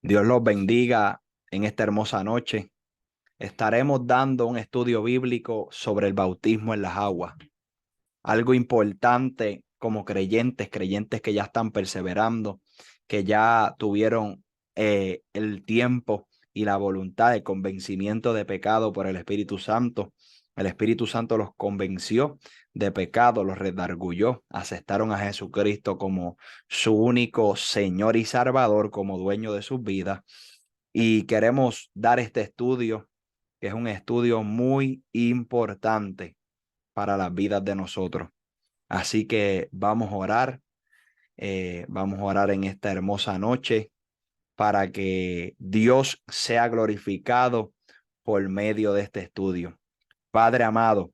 Dios los bendiga en esta hermosa noche. Estaremos dando un estudio bíblico sobre el bautismo en las aguas. Algo importante como creyentes que ya están perseverando, que ya tuvieron el tiempo y la voluntad de convencimiento de pecado por el Espíritu Santo. El Espíritu Santo los convenció de pecado, los redarguyó, aceptaron a Jesucristo como su único Señor y Salvador, como dueño de sus vidas. Y queremos dar este estudio, que es un estudio muy importante para las vidas de nosotros. Así que vamos a orar en esta hermosa noche para que Dios sea glorificado por medio de este estudio. Padre amado,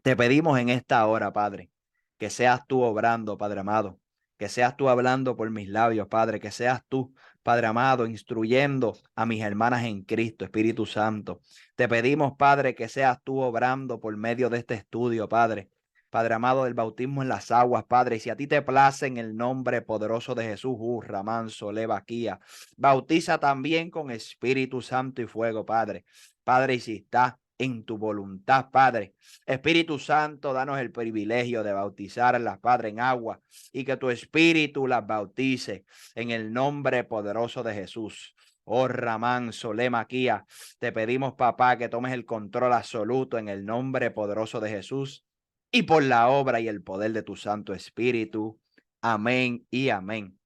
te pedimos en esta hora, Padre, que seas tú obrando, Padre amado, que seas tú hablando por mis labios, Padre, que seas tú, Padre amado, instruyendo a mis hermanas en Cristo, Espíritu Santo. Te pedimos, Padre, que seas tú obrando por medio de este estudio, Padre. Padre amado, del bautismo en las aguas, Padre, y si a ti te place en el nombre poderoso de Jesús, Ramán, Solevaquía, bautiza también con Espíritu Santo y fuego, Padre. Padre, y si está en tu voluntad, Padre. Espíritu Santo, danos el privilegio de bautizarlas, Padre, en agua y que tu Espíritu las bautice en el nombre poderoso de Jesús. Oh, Ramán, Solemaquía, te pedimos, papá, que tomes el control absoluto en el nombre poderoso de Jesús y por la obra y el poder de tu Santo Espíritu. Amén y amén.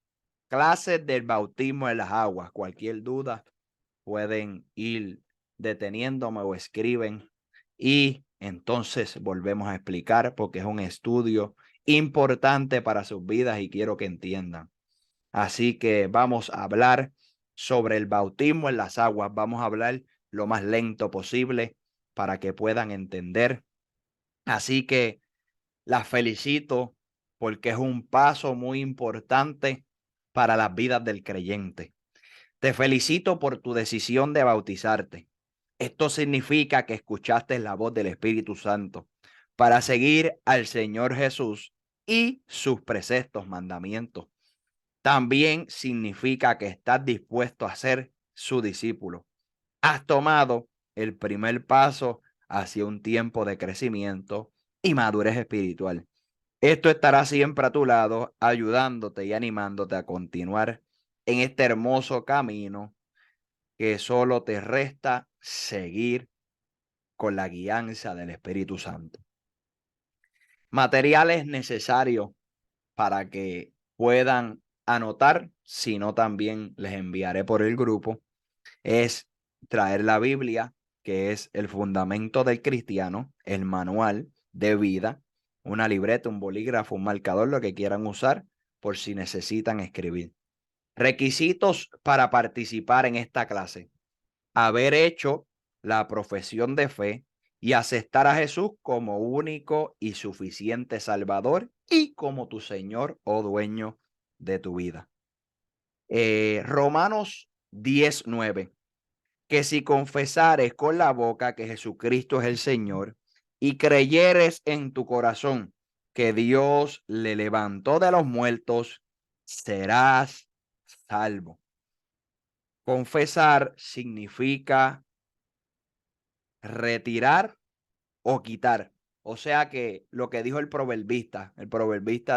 Clases del bautismo en las aguas. Cualquier duda pueden ir deteniéndome o escriben y entonces volvemos a explicar porque es un estudio importante para sus vidas y quiero que entiendan. Así que vamos a hablar sobre el bautismo en las aguas. Vamos a hablar lo más lento posible para que puedan entender. Así que las felicito porque es un paso muy importante para las vidas del creyente. Te felicito por tu decisión de bautizarte. Esto significa que escuchaste la voz del Espíritu Santo para seguir al Señor Jesús y sus preceptos, mandamientos. También significa que estás dispuesto a ser su discípulo. Has tomado el primer paso hacia un tiempo de crecimiento y madurez espiritual. Esto estará siempre a tu lado, ayudándote y animándote a continuar en este hermoso camino que solo te resta seguir con la guianza del Espíritu Santo. Materiales necesarios para que puedan anotar, si no también les enviaré por el grupo, es traer la Biblia, que es el fundamento del cristiano, el manual de vida, una libreta, un bolígrafo, un marcador, lo que quieran usar por si necesitan escribir. Requisitos para participar en esta clase: haber hecho la profesión de fe y aceptar a Jesús como único y suficiente Salvador y como tu Señor o dueño de tu vida. Romanos 10:9, que si confesares con la boca que Jesucristo es el Señor y creyeres en tu corazón que Dios le levantó de los muertos, serás salvo. Confesar significa retirar o quitar. O sea que lo que dijo el proverbista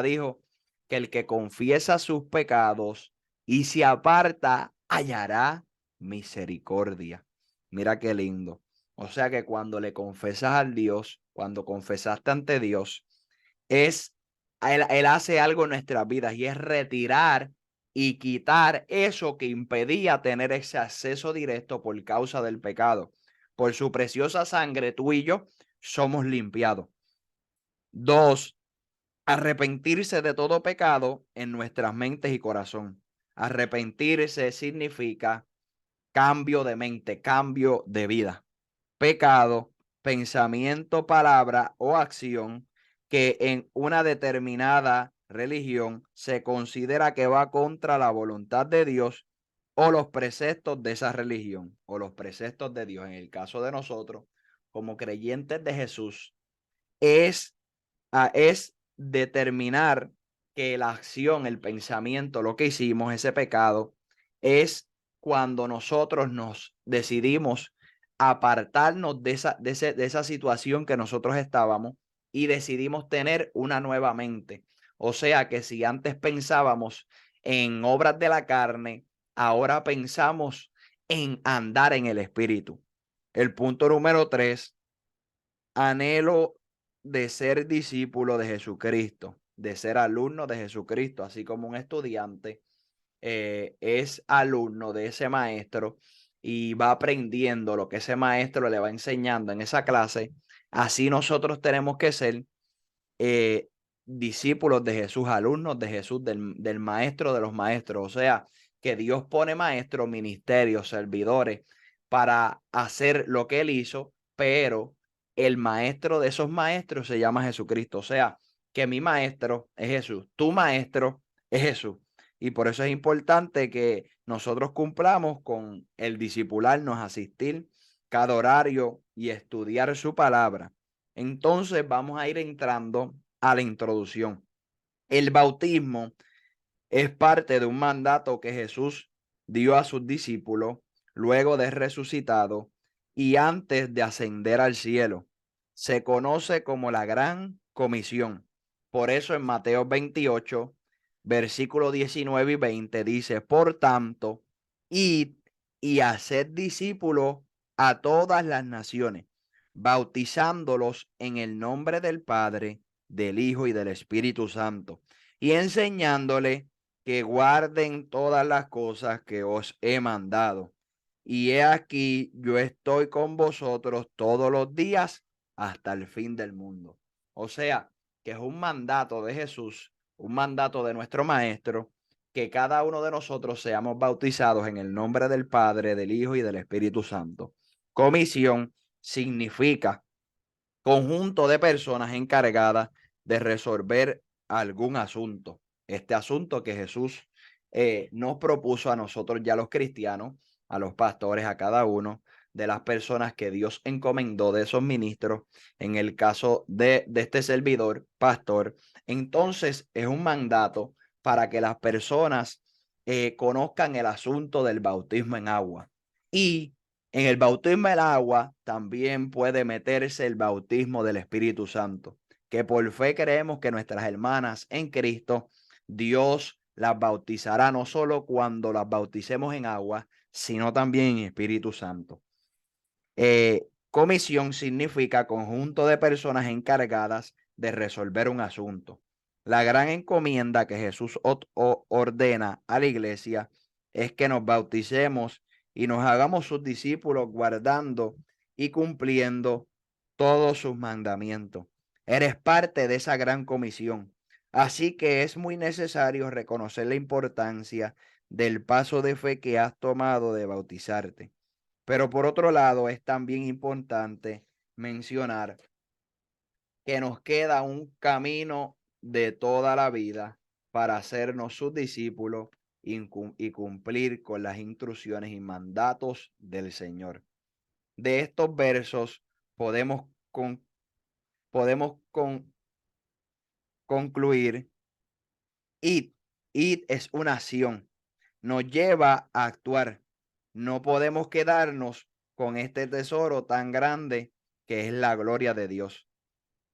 dijo que el que confiesa sus pecados y se aparta hallará misericordia. Mira qué lindo. O sea que cuando le confesas al Dios, cuando confesaste ante Dios, es, él hace algo en nuestras vidas y es retirar y quitar eso que impedía tener ese acceso directo por causa del pecado. Por su preciosa sangre, tú y yo somos limpiados. Dos, arrepentirse de todo pecado en nuestras mentes y corazón. Arrepentirse significa cambio de mente, cambio de vida. Pecado, pensamiento, palabra o acción que en una determinada religión se considera que va contra la voluntad de Dios o los preceptos de esa religión o los preceptos de Dios. En el caso de nosotros, como creyentes de Jesús, es, es determinar que la acción, el pensamiento, lo que hicimos, ese pecado, es cuando nosotros nos decidimos apartarnos de esa situación que nosotros estábamos y decidimos tener una nueva mente. O sea que si antes pensábamos en obras de la carne, ahora pensamos en andar en el espíritu. El punto número 3, anhelo de ser discípulo de Jesucristo, de ser alumno de Jesucristo, así como un estudiante es alumno de ese maestro y va aprendiendo lo que ese maestro le va enseñando en esa clase. Así nosotros tenemos que ser eh, discípulos de Jesús, alumnos de Jesús, del maestro de los maestros. O sea, que Dios pone maestros, ministerios, servidores para hacer lo que él hizo, pero el maestro de esos maestros se llama Jesucristo. O sea, que mi maestro es Jesús, tu maestro es Jesús. Y por eso es importante que nosotros cumplamos con el discipularnos, asistir cada horario y estudiar su palabra. Entonces vamos a ir entrando a la introducción. El bautismo es parte de un mandato que Jesús dio a sus discípulos luego de resucitado y antes de ascender al cielo. Se conoce como la Gran Comisión. Por eso en Mateo 28, versículos 19 y 20 dice, por tanto, id y haced discípulos a todas las naciones, bautizándolos en el nombre del Padre, del Hijo y del Espíritu Santo, y enseñándole que guarden todas las cosas que os he mandado. Y he aquí, yo estoy con vosotros todos los días hasta el fin del mundo. O sea, que es un mandato de Jesús, un mandato de nuestro Maestro, que cada uno de nosotros seamos bautizados en el nombre del Padre, del Hijo y del Espíritu Santo. Comisión significa conjunto de personas encargadas de resolver algún asunto. Este asunto que Jesús nos propuso a nosotros ya los cristianos, a los pastores, a cada uno de las personas que Dios encomendó de esos ministros, en el caso de este servidor, pastor. Entonces es un mandato para que las personas conozcan el asunto del bautismo en agua. Y en el bautismo del agua también puede meterse el bautismo del Espíritu Santo, que por fe creemos que nuestras hermanas en Cristo, Dios las bautizará no solo cuando las bauticemos en agua, sino también en Espíritu Santo. Comisión significa conjunto de personas encargadas de resolver un asunto. La gran encomienda que Jesús ordena a la iglesia es que nos bauticemos y nos hagamos sus discípulos guardando y cumpliendo todos sus mandamientos. Eres parte de esa gran comisión. Así que es muy necesario reconocer la importancia del paso de fe que has tomado de bautizarte. Pero por otro lado, es también importante mencionar que nos queda un camino de toda la vida para hacernos sus discípulos y cumplir con las instrucciones y mandatos del Señor. De estos versos podemos, podemos concluir, id, id es una acción, nos lleva a actuar. No podemos quedarnos con este tesoro tan grande que es la gloria de Dios.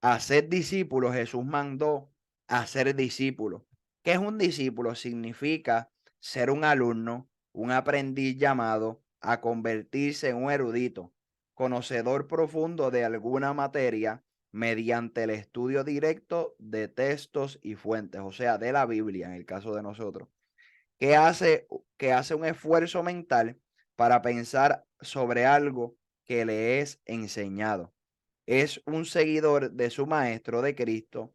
Hacer discípulos, Jesús mandó a ser discípulos. ¿Qué es un discípulo? Significa ser un alumno, un aprendiz llamado a convertirse en un erudito, conocedor profundo de alguna materia mediante el estudio directo de textos y fuentes, o sea, de la Biblia en el caso de nosotros, que hace un esfuerzo mental para pensar sobre algo que le es enseñado. Es un seguidor de su maestro de Cristo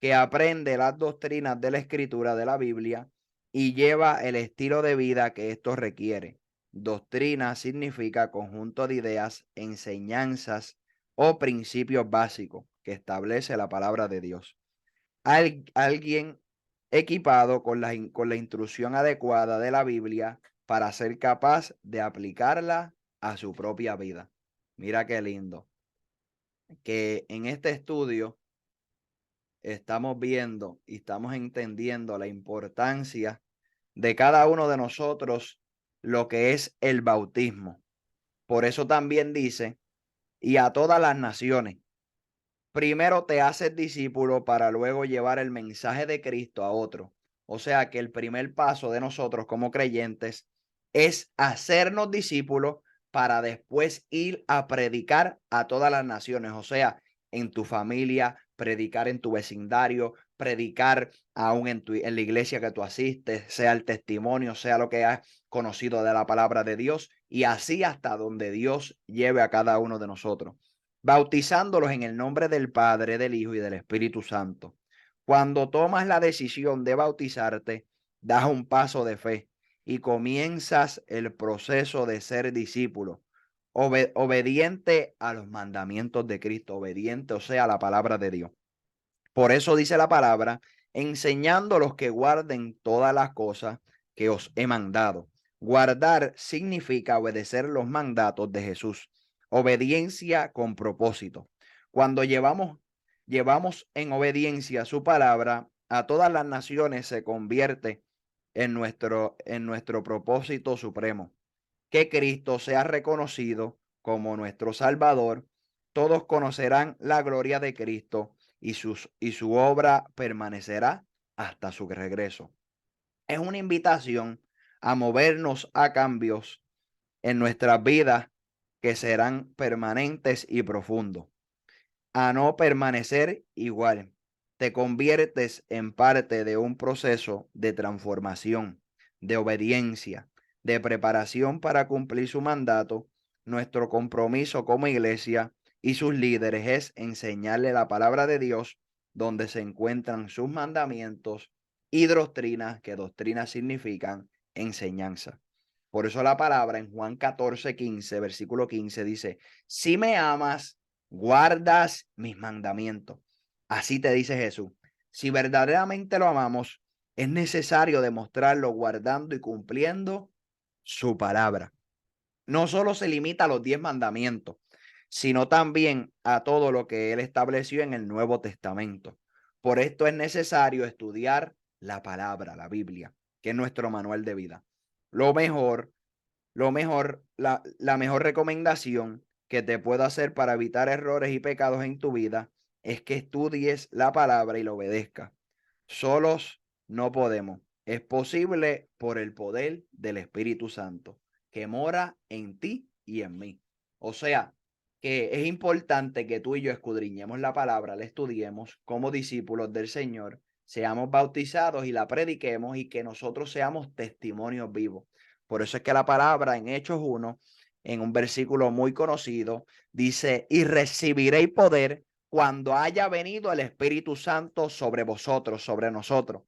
que aprende las doctrinas de la escritura de la Biblia y lleva el estilo de vida que esto requiere. Doctrina significa conjunto de ideas, enseñanzas o principios básicos que establece la palabra de Dios. Alguien equipado con la instrucción adecuada de la Biblia para ser capaz de aplicarla a su propia vida. Mira qué lindo que en este estudio estamos viendo y estamos entendiendo la importancia de cada uno de nosotros lo que es el bautismo. Por eso también dice, y a todas las naciones. Primero te haces discípulo para luego llevar el mensaje de Cristo a otro. O sea que el primer paso de nosotros como creyentes es hacernos discípulos para después ir a predicar a todas las naciones. O sea, en tu familia, predicar en tu vecindario, predicar aún en la iglesia que tú asistes, sea el testimonio, sea lo que has conocido de la palabra de Dios, y así hasta donde Dios lleve a cada uno de nosotros, bautizándolos en el nombre del Padre, del Hijo y del Espíritu Santo. Cuando tomas la decisión de bautizarte, das un paso de fe y comienzas el proceso de ser discípulo, obediente a los mandamientos de Cristo, obediente, o sea, a la palabra de Dios. Por eso dice la palabra, enseñando a los que guarden todas las cosas que os he mandado. Guardar significa obedecer los mandatos de Jesús. Obediencia con propósito. Cuando llevamos en obediencia su palabra, a todas las naciones se convierte en nuestro propósito supremo. Que Cristo sea reconocido como nuestro Salvador. Todos conocerán la gloria de Cristo y su obra permanecerá hasta su regreso. Es una invitación a movernos a cambios en nuestras vidas que serán permanentes y profundos, a no permanecer igual. Te conviertes en parte de un proceso de transformación, de obediencia, de preparación para cumplir su mandato. Nuestro compromiso como iglesia y sus líderes es enseñarle la palabra de Dios, donde se encuentran sus mandamientos y doctrinas, que doctrinas significan enseñanza. Por eso la palabra en Juan 14:15, versículo 15 dice, si me amas, guardas mis mandamientos. Así te dice Jesús. Si verdaderamente lo amamos, es necesario demostrarlo guardando y cumpliendo su palabra. No solo se limita a los 10 mandamientos, sino también a todo lo que él estableció en el Nuevo Testamento. Por esto es necesario estudiar la palabra, la Biblia, que es nuestro manual de vida. Lo mejor, la mejor recomendación que te puedo hacer para evitar errores y pecados en tu vida es que estudies la palabra y lo obedezcas. Solos no podemos. Es posible por el poder del Espíritu Santo que mora en ti y en mí. O sea, que es importante que tú y yo escudriñemos la palabra, la estudiemos como discípulos del Señor, seamos bautizados y la prediquemos y que nosotros seamos testimonios vivos. Por eso es que la palabra en Hechos 1, en un versículo muy conocido, dice, y recibiréis poder cuando haya venido el Espíritu Santo sobre vosotros, sobre nosotros.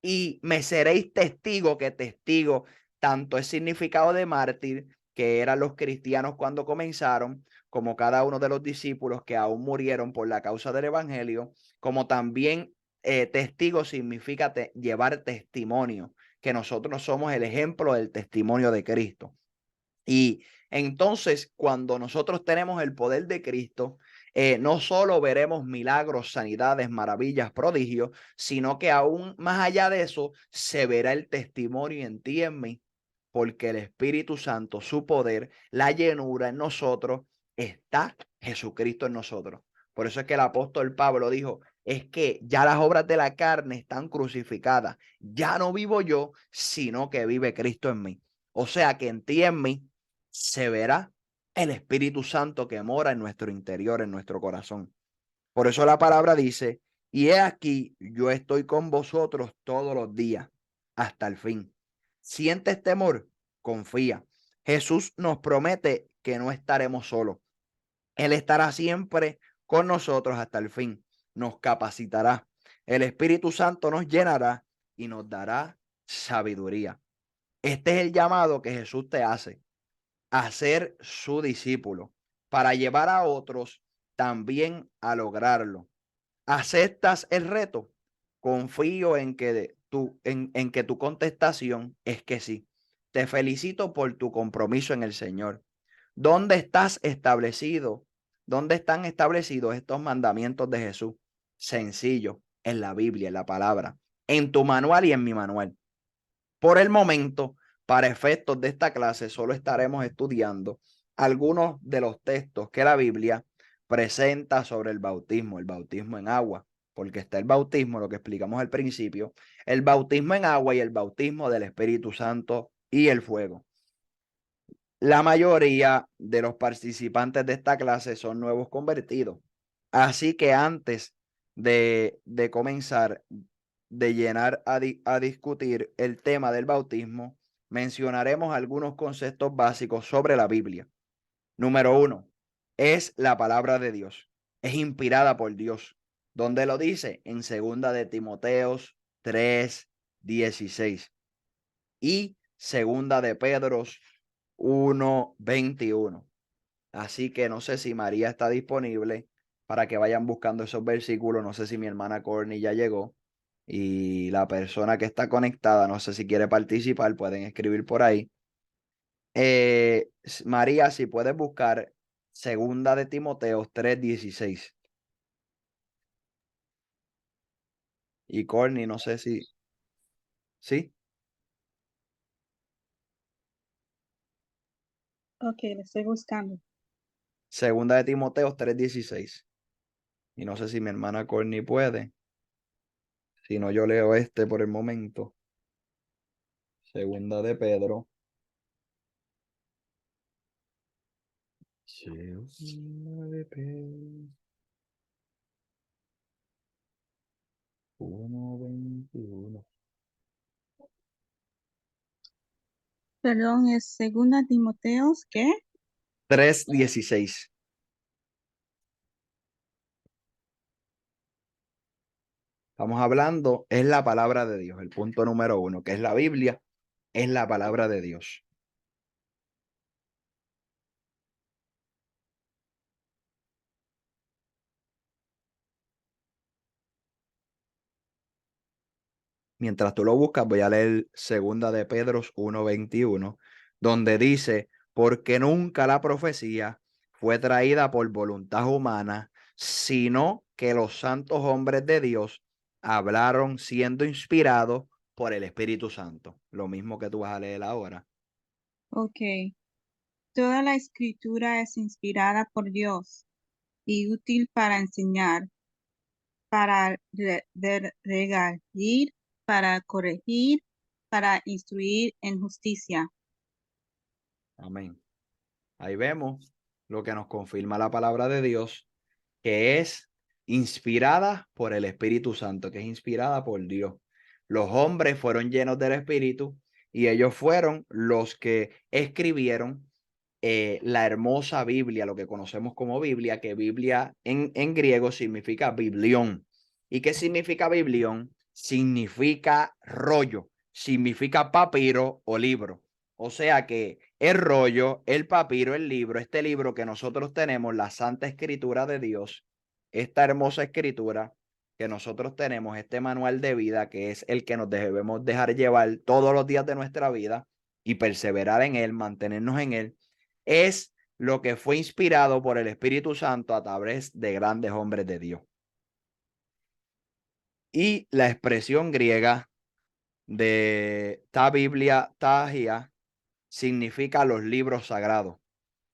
Y me seréis testigo, que testigo tanto es significado de mártir, que eran los cristianos cuando comenzaron, como cada uno de los discípulos que aún murieron por la causa del evangelio, como también testigo significa llevar testimonio, que nosotros somos el ejemplo del testimonio de Cristo. Y entonces, cuando nosotros tenemos el poder de Cristo, no solo veremos milagros, sanidades, maravillas, prodigios, sino que aún más allá de eso, se verá el testimonio en ti y en mí, porque el Espíritu Santo, su poder, la llenura en nosotros, está Jesucristo en nosotros. Por eso es que el apóstol Pablo dijo, es que ya las obras de la carne están crucificadas. Ya no vivo yo, sino que vive Cristo en mí. O sea que en ti y en mí se verá el Espíritu Santo que mora en nuestro interior, en nuestro corazón. Por eso la palabra dice, y he aquí, yo estoy con vosotros todos los días hasta el fin. ¿Sientes temor? Confía. Jesús nos promete que no estaremos solos. Él estará siempre con nosotros hasta el fin. Nos capacitará. El Espíritu Santo nos llenará y nos dará sabiduría. Este es el llamado que Jesús te hace, a ser su discípulo, para llevar a otros también a lograrlo. ¿Aceptas el reto? Confío en que tu contestación es que sí. Te felicito por tu compromiso en el Señor. ¿Dónde estás establecido? ¿Dónde están establecidos estos mandamientos de Jesús? Sencillo, en la Biblia, en la palabra, en tu manual y en mi manual. Por el momento, Para efectos de esta clase, solo estaremos estudiando algunos de los textos que la Biblia presenta sobre el bautismo en agua, porque está el bautismo, lo que explicamos al principio, el bautismo en agua y el bautismo del Espíritu Santo y el fuego. La mayoría de los participantes de esta clase son nuevos convertidos. Así que antes de comenzar de llenar a discutir el tema del bautismo, mencionaremos algunos conceptos básicos sobre la Biblia. Número 1, es la palabra de Dios. Es inspirada por Dios. ¿Dónde lo dice? En 2 de Timoteos 3:16 y 2 de Pedro 1:21. Así que no sé si María está disponible para que vayan buscando esos versículos. No sé si mi hermana Corny ya llegó. Y la persona que está conectada, no sé si quiere participar, pueden escribir por ahí. María, si puedes buscar 2 de Timoteo 3:16. Y Corny, no sé si... ¿Sí? Ok, lo estoy buscando. 2 de Timoteo 3:16. Y no sé si mi hermana Corny puede. Si no, yo leo este por el momento. 2 de Pedro. Segunda de Pedro 1:21. Perdón, es segunda Timoteos, ¿qué? 3:16. Estamos hablando, es la palabra de Dios. El punto número 1, que es la Biblia, es la palabra de Dios. Mientras tú lo buscas, voy a leer 2 de Pedro 1:21, donde dice, porque nunca la profecía fue traída por voluntad humana, sino que los santos hombres de Dios hablaron siendo inspirados por el Espíritu Santo. Lo mismo que tú vas a leer ahora. Ok. Toda la escritura es inspirada por Dios y útil para enseñar, para redarguir, para corregir, para instruir en justicia. Amén. Ahí vemos lo que nos confirma la palabra de Dios, que es inspirada por el Espíritu Santo, que es inspirada por Dios. Los hombres fueron llenos del Espíritu y ellos fueron los que escribieron la hermosa Biblia, lo que conocemos como Biblia, que Biblia en griego significa biblión. ¿Y qué significa biblión? Significa rollo, significa papiro o libro. O sea que el rollo, el papiro, el libro, este libro que nosotros tenemos, la Santa Escritura de Dios, esta hermosa escritura que nosotros tenemos, este manual de vida que es el que nos debemos dejar llevar todos los días de nuestra vida y perseverar en él, mantenernos en él, es lo que fue inspirado por el Espíritu Santo a través de grandes hombres de Dios. Y la expresión griega de ta Biblia, tagia, significa los libros sagrados.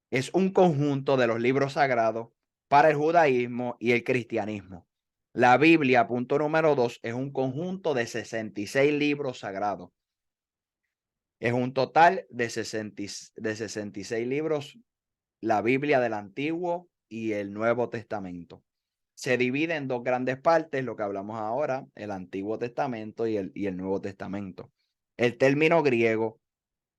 Es un conjunto de los libros sagrados para el judaísmo y el cristianismo. La Biblia, punto número 2, es un conjunto de 66 libros sagrados. Es un total de 66 libros, la Biblia del Antiguo y el Nuevo Testamento. Se divide en dos grandes partes, lo que hablamos ahora, el Antiguo Testamento y el Nuevo Testamento. El término griego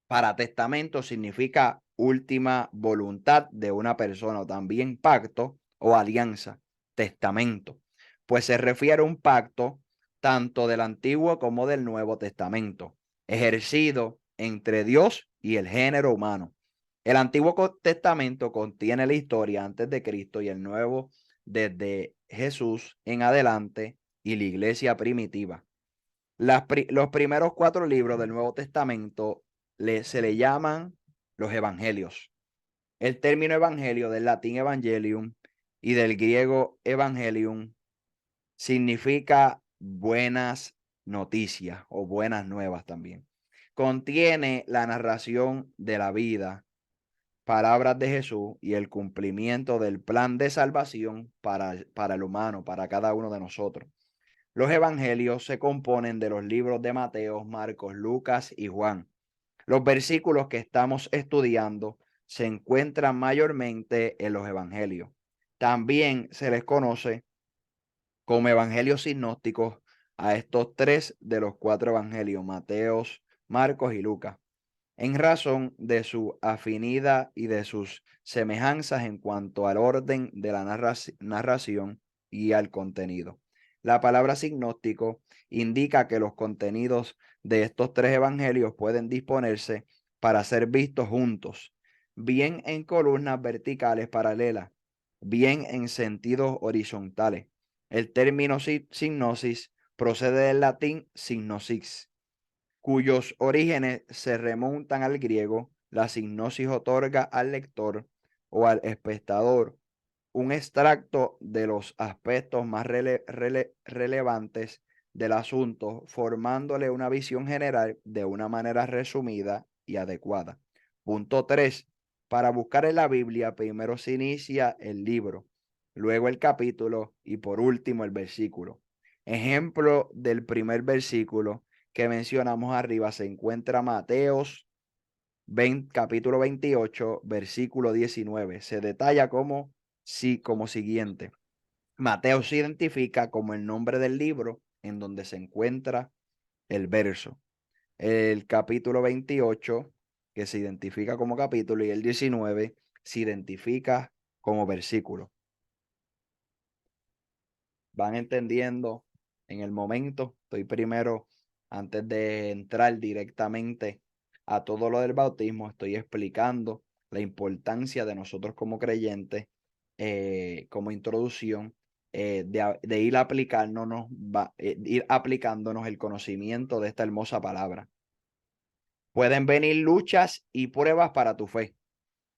para testamento significa última voluntad de una persona, o también pacto o alianza, testamento, pues se refiere a un pacto tanto del Antiguo como del Nuevo Testamento, ejercido entre Dios y el género humano. El Antiguo Testamento contiene la historia antes de Cristo y el Nuevo desde Jesús en adelante y la iglesia primitiva. Los primeros 4 libros del Nuevo Testamento se le llaman los evangelios. El término evangelio del latín evangelium y del griego evangelium significa buenas noticias o buenas nuevas también. contiene la narración de la vida, palabras de Jesús y el cumplimiento del plan de salvación para el humano, para cada uno de nosotros. Los evangelios se componen de los libros de Mateo, Marcos, Lucas y Juan. Los versículos que estamos estudiando se encuentran mayormente en los evangelios. También se les conoce como evangelios sinópticos a estos tres de los cuatro evangelios, Mateos, Marcos y Lucas, en razón de su afinidad y de sus semejanzas en cuanto al orden de la narración y al contenido. La palabra sinóptico indica que los contenidos de estos tres evangelios pueden disponerse para ser vistos juntos, bien en columnas verticales paralelas, bien en sentidos horizontales. El término sinopsis procede del latín signosis, cuyos orígenes se remontan al griego. La sinopsis otorga al lector o al espectador un extracto de los aspectos más relevantes del asunto, formándole una visión general de una manera resumida y adecuada. Punto 3. Para buscar en la Biblia, primero se inicia el libro, luego el capítulo y por último el versículo. Ejemplo del primer versículo que mencionamos arriba se encuentra Mateos capítulo 28, versículo 19. Se detalla como siguiente. Mateo se identifica como el nombre del libro en donde se encuentra el verso. El capítulo 28, que se identifica como capítulo, y el 19 se identifica como versículo. Van entendiendo en el momento. Estoy primero, antes de entrar directamente a todo lo del bautismo, estoy explicando la importancia de nosotros como creyentes, como introducción, de ir ir aplicándonos el conocimiento de esta hermosa palabra. Pueden venir luchas y pruebas para tu fe.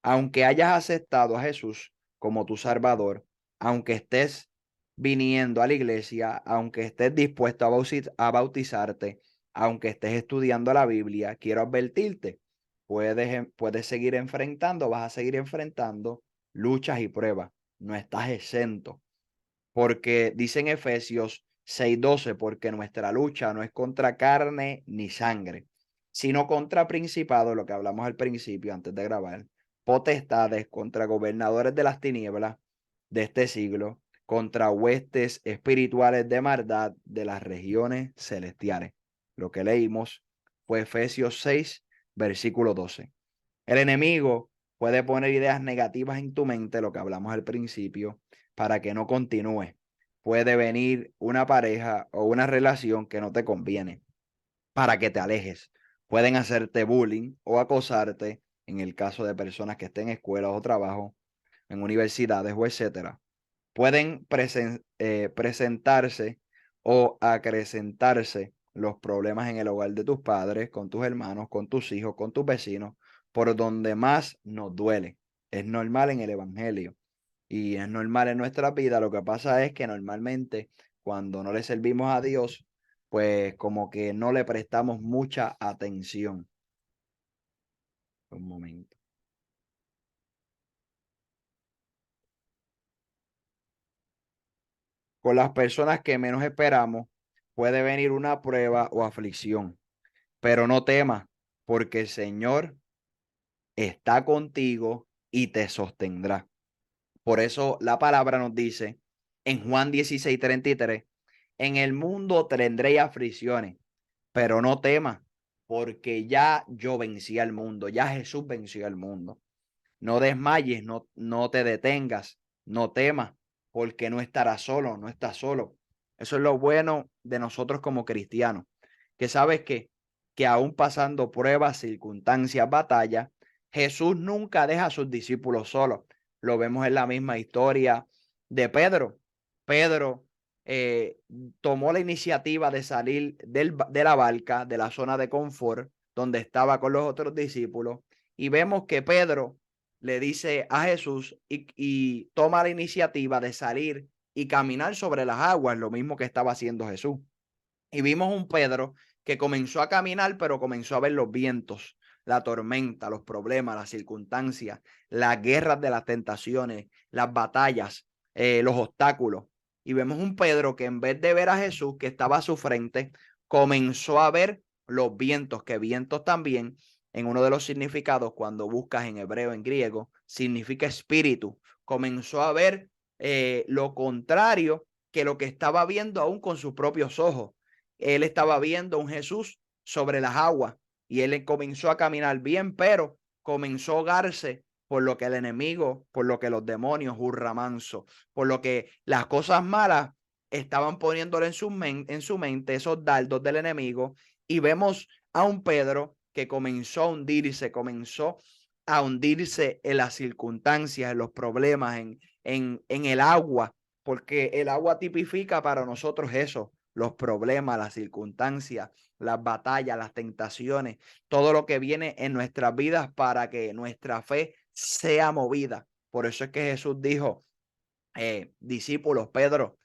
Aunque hayas aceptado a Jesús como tu Salvador, aunque estés viniendo a la iglesia, aunque estés dispuesto a bautizarte, aunque estés estudiando la Biblia, quiero advertirte, puedes seguir enfrentando, vas a seguir enfrentando luchas y pruebas. No estás exento, porque dice en Efesios 6:12, porque nuestra lucha no es contra carne ni sangre, sino contra principados, lo que hablamos al principio antes de grabar, potestades, contra gobernadores de las tinieblas de este siglo, contra huestes espirituales de maldad de las regiones celestiales. Lo que leímos fue Efesios 6, versículo 12. El enemigo puede poner ideas negativas en tu mente, lo que hablamos al principio, para que no continúes. Puede venir una pareja o una relación que no te conviene, para que te alejes. Pueden hacerte bullying o acosarte, en el caso de personas que estén en escuelas o trabajo, en universidades o etcétera. Pueden presentarse o acrecentarse los problemas en el hogar de tus padres, con tus hermanos, con tus hijos, con tus vecinos, por donde más nos duele. Es normal en el evangelio y es normal en nuestra vida. Lo que pasa es que normalmente cuando no le servimos a Dios, pues como que no le prestamos mucha atención. Un momento. Con las personas que menos esperamos, puede venir una prueba o aflicción, pero no temas, porque el Señor está contigo y te sostendrá. Por eso la palabra nos dice en Juan 16:33, en el mundo tendréis aflicciones, pero no temas, porque ya yo vencí al mundo, ya Jesús venció al mundo. No desmayes, no te detengas, no temas, porque no estarás solo, no estás solo. Eso es lo bueno de nosotros como cristianos, que sabes que aún pasando pruebas, circunstancias, batallas, Jesús nunca deja a sus discípulos solos. Lo vemos en la misma historia de Pedro. Pedro eh, tomó la iniciativa de salir de la barca, de la zona de confort, donde estaba con los otros discípulos, y vemos que Pedro le dice a Jesús y toma la iniciativa de salir y caminar sobre las aguas, lo mismo que estaba haciendo Jesús. Y vimos un Pedro que comenzó a caminar, pero comenzó a ver los vientos, la tormenta, los problemas, las circunstancias, las guerras de las tentaciones, las batallas, los obstáculos. Y vemos un Pedro que en vez de ver a Jesús que estaba a su frente, comenzó a ver los vientos, que vientos también, en uno de los significados, cuando buscas en hebreo, en griego, significa espíritu. Comenzó a ver lo contrario que lo que estaba viendo aún con sus propios ojos. Él estaba viendo un Jesús sobre las aguas y él comenzó a caminar bien, pero comenzó a ahogarse por lo que el enemigo, por lo que los demonios, hurramanso, por lo que las cosas malas estaban poniéndole en su mente esos dardos del enemigo. Y vemos a un Pedro que comenzó a hundirse en las circunstancias, en los problemas, en el agua, porque el agua tipifica para nosotros eso, los problemas, las circunstancias, las batallas, las tentaciones, todo lo que viene en nuestras vidas para que nuestra fe sea movida. Por eso es que Jesús dijo, discípulos, Pedro,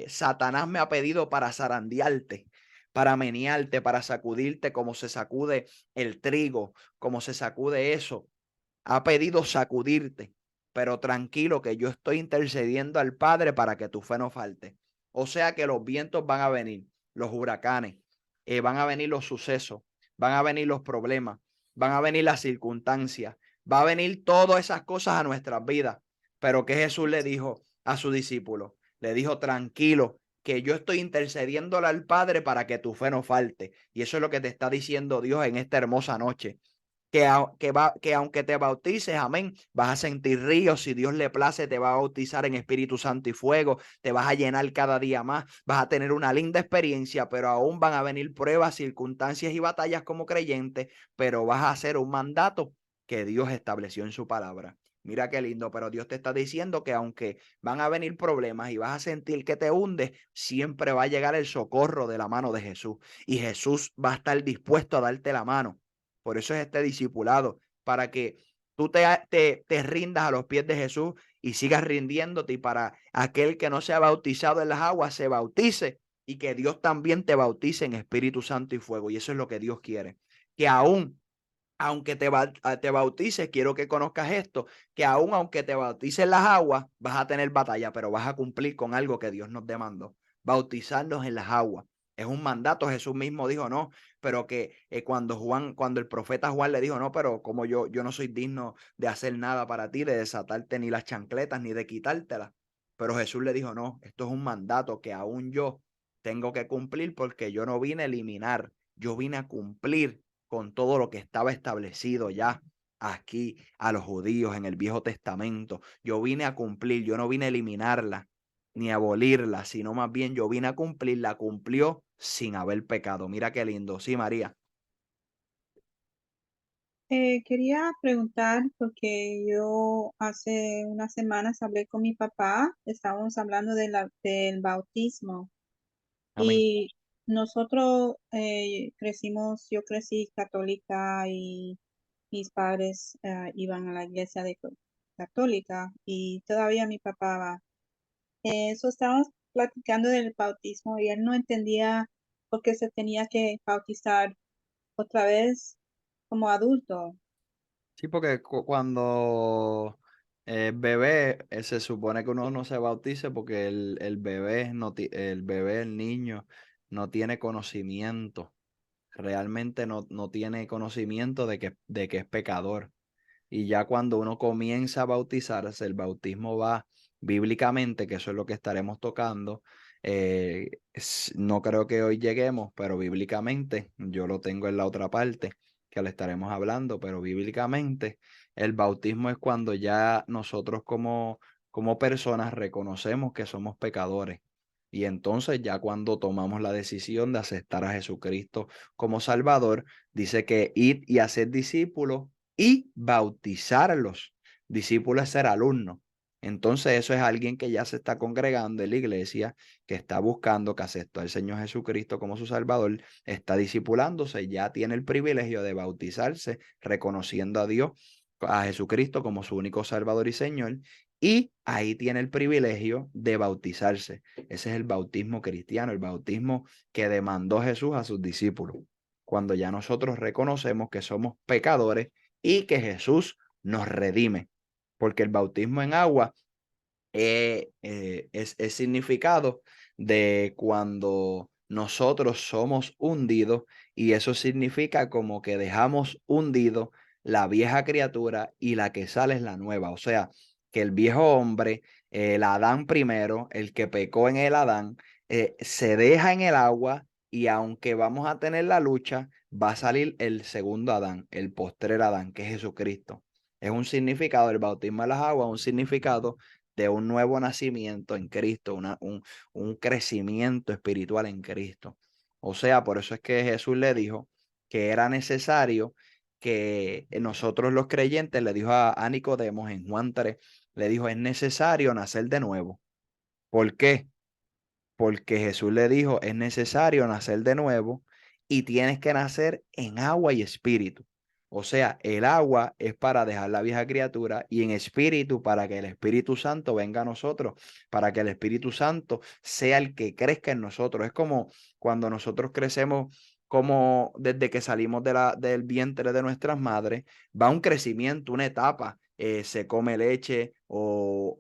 Satanás me ha pedido para zarandearte, para menearte, para sacudirte como se sacude el trigo, como se sacude eso. Ha pedido sacudirte, pero tranquilo que yo estoy intercediendo al Padre para que tu fe no falte. O sea que los vientos van a venir, los huracanes, van a venir los sucesos, van a venir los problemas, van a venir las circunstancias, va a venir todas esas cosas a nuestras vidas. Pero que Jesús le dijo a su discípulo, le dijo tranquilo, que yo estoy intercediéndole al Padre para que tu fe no falte. Y eso es lo que te está diciendo Dios en esta hermosa noche. Que aunque te bautices, amén, vas a sentir ríos, si Dios le place, te va a bautizar en Espíritu Santo y fuego, te vas a llenar cada día más, vas a tener una linda experiencia, pero aún van a venir pruebas, circunstancias y batallas como creyente, pero vas a hacer un mandato que Dios estableció en su palabra. Mira qué lindo, pero Dios te está diciendo que aunque van a venir problemas y vas a sentir que te hundes, siempre va a llegar el socorro de la mano de Jesús y Jesús va a estar dispuesto a darte la mano. Por eso es este discipulado, para que tú te rindas a los pies de Jesús y sigas rindiéndote, y para aquel que no se ha bautizado en las aguas se bautice y que Dios también te bautice en Espíritu Santo y fuego. Y eso es lo que Dios quiere. Que aún aunque te bautices, quiero que conozcas esto, que aún aunque te bautices en las aguas, vas a tener batalla, pero vas a cumplir con algo que Dios nos demandó, bautizarnos en las aguas. Es un mandato, Jesús mismo dijo, no, pero que cuando el profeta Juan le dijo, no, pero como yo no soy digno de hacer nada para ti, de desatarte ni las chancletas, ni de quitártelas. Pero Jesús le dijo, no, esto es un mandato que aún yo tengo que cumplir, porque yo no vine a eliminar, yo vine a cumplir con todo lo que estaba establecido ya aquí a los judíos en el Viejo Testamento. Yo vine a cumplir, yo no vine a eliminarla ni a abolirla, sino más bien yo vine a cumplirla, cumplió sin haber pecado. Mira qué lindo. Sí, María. Quería preguntar porque yo hace unas semanas hablé con mi papá, estábamos hablando del bautismo Amén. y nosotros yo crecí católica y mis padres iban a la iglesia católica y todavía mi papá va. Eso estábamos platicando del bautismo y él no entendía por qué se tenía que bautizar otra vez como adulto. Sí, porque cuando bebé, se supone que uno no se bautice porque el bebé, el bebé, el niño, no tiene conocimiento. Realmente no tiene conocimiento de que es pecador. Y ya cuando uno comienza a bautizarse, el bautismo va bíblicamente, que eso es lo que estaremos tocando. No creo que hoy lleguemos, pero bíblicamente, yo lo tengo en la otra parte que le estaremos hablando, pero bíblicamente el bautismo es cuando ya nosotros como personas reconocemos que somos pecadores. Y entonces ya cuando tomamos la decisión de aceptar a Jesucristo como Salvador, dice que id y haced discípulos y bautizarlos. Discípulo es ser alumno. Entonces eso es alguien que ya se está congregando en la iglesia, que está buscando, que aceptó al Señor Jesucristo como su Salvador, está discipulándose, ya tiene el privilegio de bautizarse, reconociendo a Dios, a Jesucristo como su único Salvador y Señor, y ahí tiene el privilegio de bautizarse. Ese es el bautismo cristiano, el bautismo que demandó Jesús a sus discípulos. Cuando ya nosotros reconocemos que somos pecadores y que Jesús nos redime, porque el bautismo en agua es significado de cuando nosotros somos hundidos, y eso significa como que dejamos hundido la vieja criatura y la que sale es la nueva. O sea, que el viejo hombre, el Adán primero, el que pecó en el Adán, se deja en el agua, y aunque vamos a tener la lucha, va a salir el segundo Adán, el postrer Adán, que es Jesucristo. Es un significado, el bautismo en las aguas, un significado de un nuevo nacimiento en Cristo, un crecimiento espiritual en Cristo. O sea, por eso es que Jesús le dijo que era necesario que nosotros los creyentes, le dijo a Nicodemos en Juan 3, le dijo, es necesario nacer de nuevo. ¿Por qué? Porque Jesús le dijo, es necesario nacer de nuevo y tienes que nacer en agua y espíritu. O sea, el agua es para dejar la vieja criatura, y en espíritu para que el Espíritu Santo venga a nosotros, para que el Espíritu Santo sea el que crezca en nosotros. Es como cuando nosotros crecemos, como desde que salimos del vientre de nuestras madres, va un crecimiento, una etapa. Se come leche o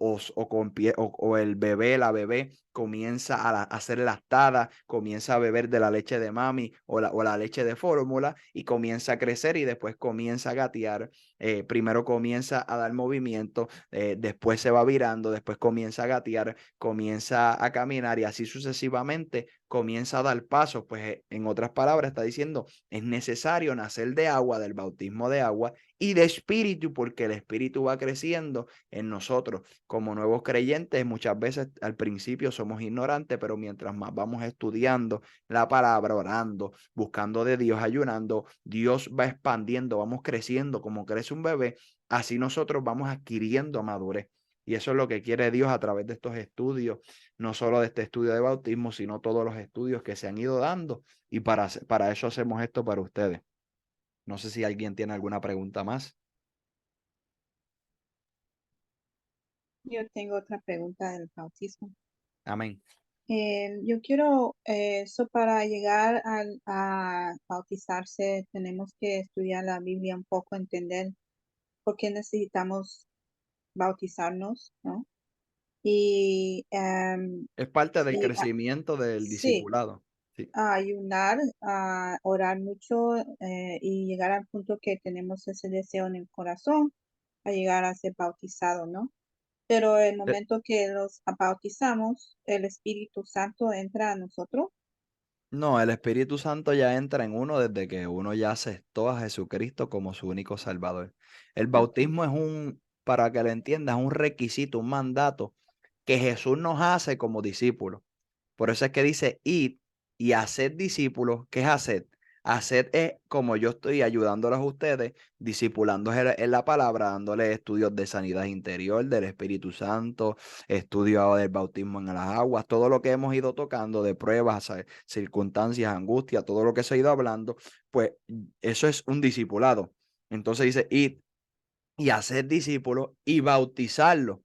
el bebé, la bebé comienza a ser lactada, comienza a beber de la leche de mami o la leche de fórmula, y comienza a crecer y después comienza a gatear. Primero comienza a dar movimiento, después se va virando, después comienza a gatear, comienza a caminar, y así sucesivamente comienza a dar pasos. Pues en otras palabras está diciendo, es necesario nacer de agua, del bautismo de agua y de espíritu, porque el espíritu va creciendo en nosotros. Como nuevos creyentes, muchas veces al principio somos ignorantes, pero mientras más vamos estudiando la palabra, orando, buscando de Dios, ayunando, Dios va expandiendo, vamos creciendo como crece un bebé, así nosotros vamos adquiriendo madurez. Y eso es lo que quiere Dios a través de estos estudios, no solo de este estudio de bautismo, sino todos los estudios que se han ido dando. Y para eso hacemos esto para ustedes. No sé si alguien tiene alguna pregunta más. Yo tengo otra pregunta del bautismo. Amén. Yo quiero, eso para llegar a bautizarse, tenemos que estudiar la Biblia un poco, entender por qué necesitamos bautizarnos, ¿no? Y, Es parte del y crecimiento del sí, discipulado. Sí. a ayunar, a orar mucho, y llegar al punto que tenemos ese deseo en el corazón, a llegar a ser bautizado, ¿no? Pero el Eh, momento que los bautizamos, el Espíritu Santo entra a nosotros. No, el Espíritu Santo ya entra en uno desde que uno ya aceptó a Jesucristo como su único Salvador. El Ok. bautismo es para que lo entiendas, un requisito, un mandato que Jesús nos hace como discípulos. Por eso es que dice, id y haced discípulos. ¿Qué es hacer? Hacer es como yo estoy ayudándolos a ustedes, discipulándolos en la palabra, dándoles estudios de sanidad interior, del Espíritu Santo, estudios del bautismo en las aguas, todo lo que hemos ido tocando, de pruebas, circunstancias, angustias, todo lo que se ha ido hablando, pues eso es un discipulado. Entonces dice, id y hacer discípulos y bautizarlos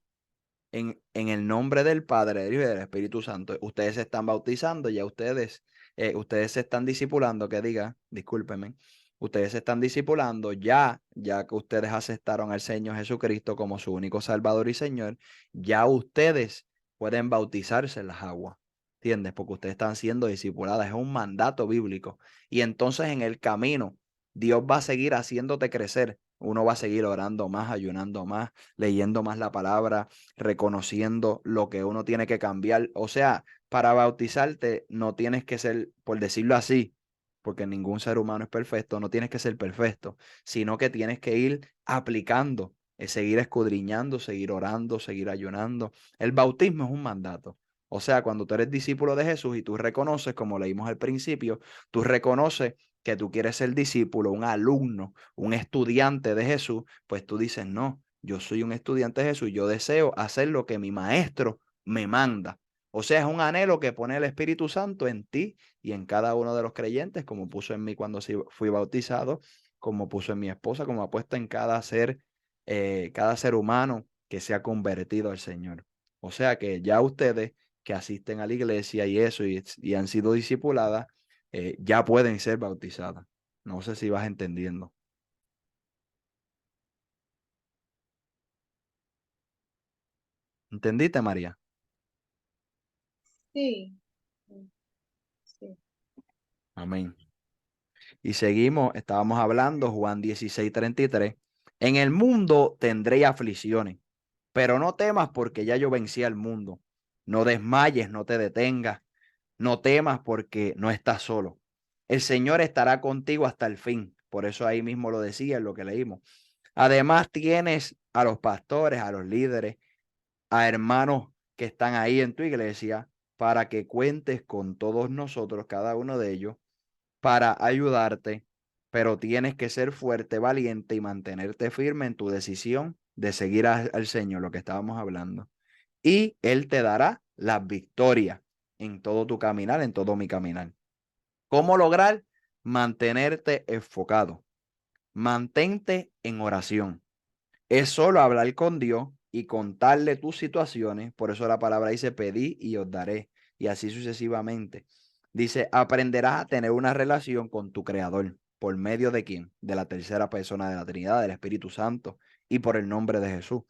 en el nombre del Padre, del Hijo y del Espíritu Santo. Ustedes se están bautizando, ya ustedes se están discipulando, que diga, discúlpenme, ustedes se están discipulando ya que ustedes aceptaron al Señor Jesucristo como su único Salvador y Señor, ya ustedes pueden bautizarse en las aguas. ¿Entiendes? Porque ustedes están siendo discipuladas, es un mandato bíblico. Y entonces en el camino, Dios va a seguir haciéndote crecer. Uno va a seguir orando más, ayunando más, leyendo más la palabra, reconociendo lo que uno tiene que cambiar. O sea, para bautizarte no tienes que ser, por decirlo así, porque ningún ser humano es perfecto, no tienes que ser perfecto, sino que tienes que ir aplicando, seguir escudriñando, seguir orando, seguir ayunando. El bautismo es un mandato. O sea, cuando tú eres discípulo de Jesús y tú reconoces, como leímos al principio, tú reconoces que tú quieres ser discípulo, un alumno, un estudiante de Jesús, pues tú dices, no, yo soy un estudiante de Jesús, yo deseo hacer lo que mi maestro me manda. O sea, es un anhelo que pone el Espíritu Santo en ti y en cada uno de los creyentes, como puso en mí cuando fui bautizado, como puso en mi esposa, como ha puesto en cada ser humano que se ha convertido al Señor. O sea que ya ustedes que asisten a la iglesia y eso y han sido discipuladas, ya pueden ser bautizadas. No sé si vas entendiendo. ¿Entendiste, María? Sí, sí. Amén. Y seguimos, estábamos hablando, Juan 16:33. En el mundo tendré aflicciones, pero no temas porque ya yo vencí al mundo. No desmayes, no te detengas, no temas porque no estás solo. El Señor estará contigo hasta el fin. Por eso ahí mismo lo decía en lo que leímos. Además tienes a los pastores, a los líderes, a hermanos que están ahí en tu iglesia para que cuentes con todos nosotros, cada uno de ellos para ayudarte, pero tienes que ser fuerte, valiente y mantenerte firme en tu decisión de seguir al Señor, lo que estábamos hablando. Y Él te dará las victorias en todo tu caminar, en todo mi caminar. ¿Cómo lograr? Mantenerte enfocado. Mantente en oración. Es solo hablar con Dios y contarle tus situaciones. Por eso la palabra dice, pedí y os daré. Y así sucesivamente. Dice, aprenderás a tener una relación con tu Creador. ¿Por medio de quién? De la tercera persona de la Trinidad, del Espíritu Santo y por el nombre de Jesús.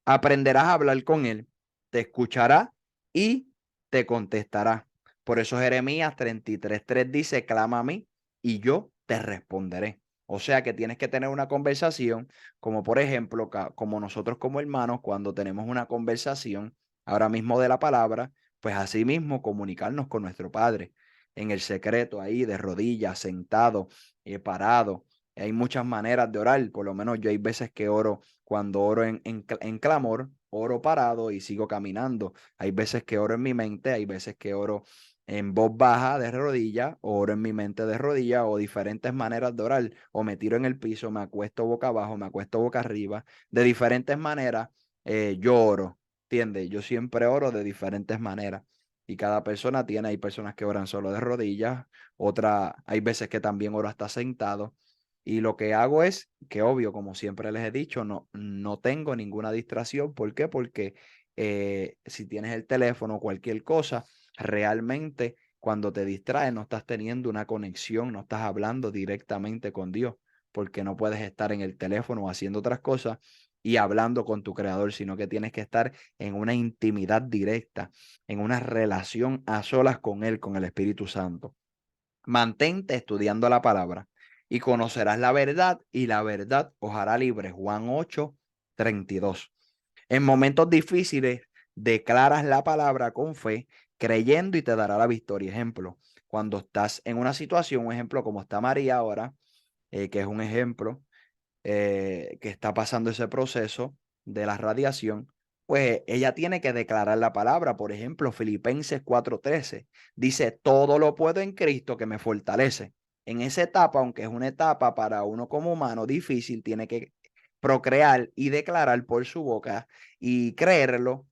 Aprenderás a hablar con Él, te escuchará y te contestará. Por eso Jeremías 33:3 dice, clama a mí y yo te responderé. O sea que tienes que tener una conversación, como por ejemplo, como nosotros como hermanos, cuando tenemos una conversación ahora mismo de la palabra, pues así mismo comunicarnos con nuestro Padre en el secreto, ahí de rodillas, sentado, parado. Hay muchas maneras de orar, por lo menos yo hay veces que oro, cuando oro en clamor, oro parado y sigo caminando. Hay veces que oro en mi mente, hay veces que oro en voz baja de rodilla, oro en mi mente de rodilla o diferentes maneras de orar, o me tiro en el piso, me acuesto boca abajo, me acuesto boca arriba, de diferentes maneras yo oro, ¿entiendes? Yo siempre oro de diferentes maneras y cada persona tiene, hay personas que oran solo de rodillas, otra, hay veces que también oro hasta sentado. Y lo que hago es que, obvio, como siempre les he dicho, no tengo ninguna distracción. ¿Por qué? Porque si tienes el teléfono o cualquier cosa, realmente cuando te distraes no estás teniendo una conexión, no estás hablando directamente con Dios, porque no puedes estar en el teléfono haciendo otras cosas y hablando con tu creador, sino que tienes que estar en una intimidad directa, en una relación a solas con Él, con el Espíritu Santo. Mantente estudiando la palabra y conocerás la verdad y la verdad os hará libre. Juan 8:32. En momentos difíciles, declaras la palabra con fe, creyendo y te dará la victoria. Ejemplo, cuando estás en una situación, un ejemplo como está María ahora, que es un ejemplo, que está pasando ese proceso de la radiación, pues ella tiene que declarar la palabra. Por ejemplo, Filipenses 4:13 dice, todo lo puedo en Cristo que me fortalece. En esa etapa, aunque es una etapa para uno como humano difícil, tiene que procrear y declarar por su boca y creerlo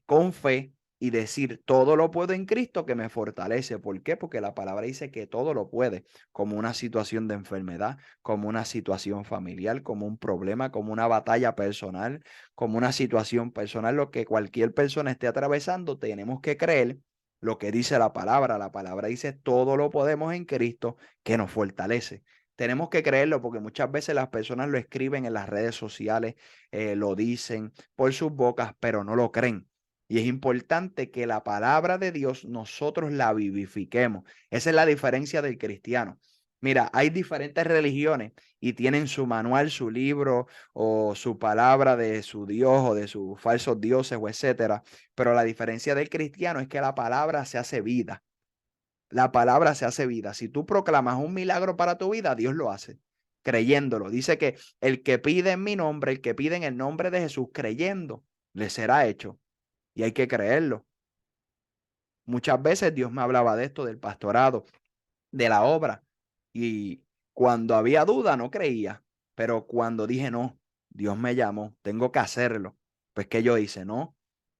con fe y decir, todo lo puedo en Cristo que me fortalece. ¿Por qué? Porque la palabra dice que todo lo puede, como una situación de enfermedad, como una situación familiar, como un problema, como una batalla personal, como una situación personal, lo que cualquier persona esté atravesando, tenemos que creer lo que dice la palabra. La palabra dice, todo lo podemos en Cristo que nos fortalece. Tenemos que creerlo porque muchas veces las personas lo escriben en las redes sociales, lo dicen por sus bocas, pero no lo creen. Y es importante que la palabra de Dios nosotros la vivifiquemos. Esa es la diferencia del cristiano. Mira, hay diferentes religiones y tienen su manual, su libro o su palabra de su Dios o de sus falsos dioses o etcétera. Pero la diferencia del cristiano es que la palabra se hace vida. La palabra se hace vida. Si tú proclamas un milagro para tu vida, Dios lo hace, creyéndolo. Dice que el que pide en mi nombre, el que pide en el nombre de Jesús, creyendo, le será hecho. Y hay que creerlo. Muchas veces Dios me hablaba de esto, del pastorado, de la obra. Y cuando había duda, no creía. Pero cuando dije, no, Dios me llamó, tengo que hacerlo. Pues que yo hice, no,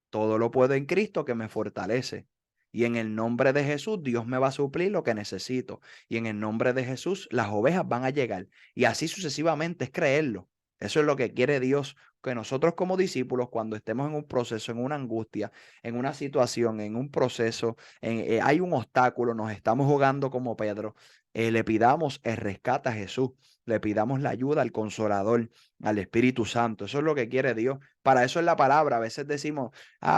todo lo puedo en Cristo que me fortalece. Y en el nombre de Jesús, Dios me va a suplir lo que necesito. Y en el nombre de Jesús, las ovejas van a llegar. Y así sucesivamente es creerlo. Eso es lo que quiere Dios, que nosotros como discípulos, cuando estemos en un proceso, en una angustia, en una situación, en un proceso, hay un obstáculo, nos estamos jugando como Pedro, le pidamos el rescate a Jesús, le pidamos la ayuda al Consolador, al Espíritu Santo. Eso es lo que quiere Dios. Para eso es la palabra. A veces decimos,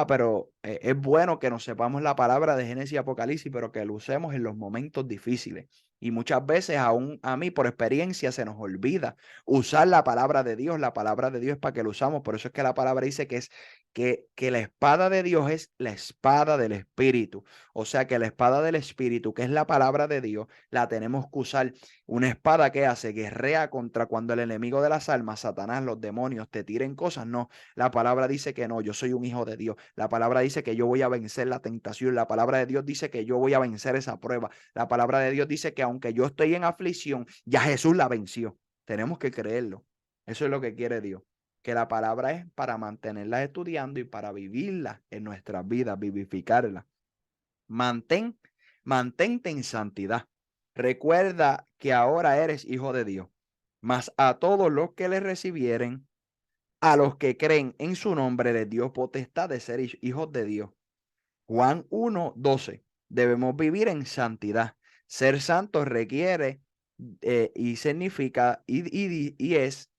pero es bueno que nos sepamos la palabra de Génesis y Apocalipsis, pero que lo usemos en los momentos difíciles. Y muchas veces, aún a mí por experiencia, se nos olvida usar la palabra de Dios. La palabra de Dios es para que lo usamos. Por eso es que la palabra dice que es que la espada de Dios es la espada del Espíritu. O sea que la espada del Espíritu, que es la palabra de Dios, la tenemos que usar. Una espada que hace, guerrea contra cuando el enemigo de las almas, Satanás, los demonios, te tiren cosas. No, la palabra dice que no, yo soy un hijo de Dios. La palabra dice que yo voy a vencer la tentación. La palabra de Dios dice que yo voy a vencer esa prueba. La palabra de Dios dice que aunque yo estoy en aflicción, ya Jesús la venció. Tenemos que creerlo. Eso es lo que quiere Dios. Que la palabra es para mantenerla estudiando y para vivirla en nuestras vidas, vivificarla. Mantente en santidad. Recuerda que ahora eres hijo de Dios. Mas a todos los que le recibieren, a los que creen en su nombre, les dio potestad de ser hijos de Dios. Juan 1:12. Debemos vivir en santidad. Ser santo requiere y significa y es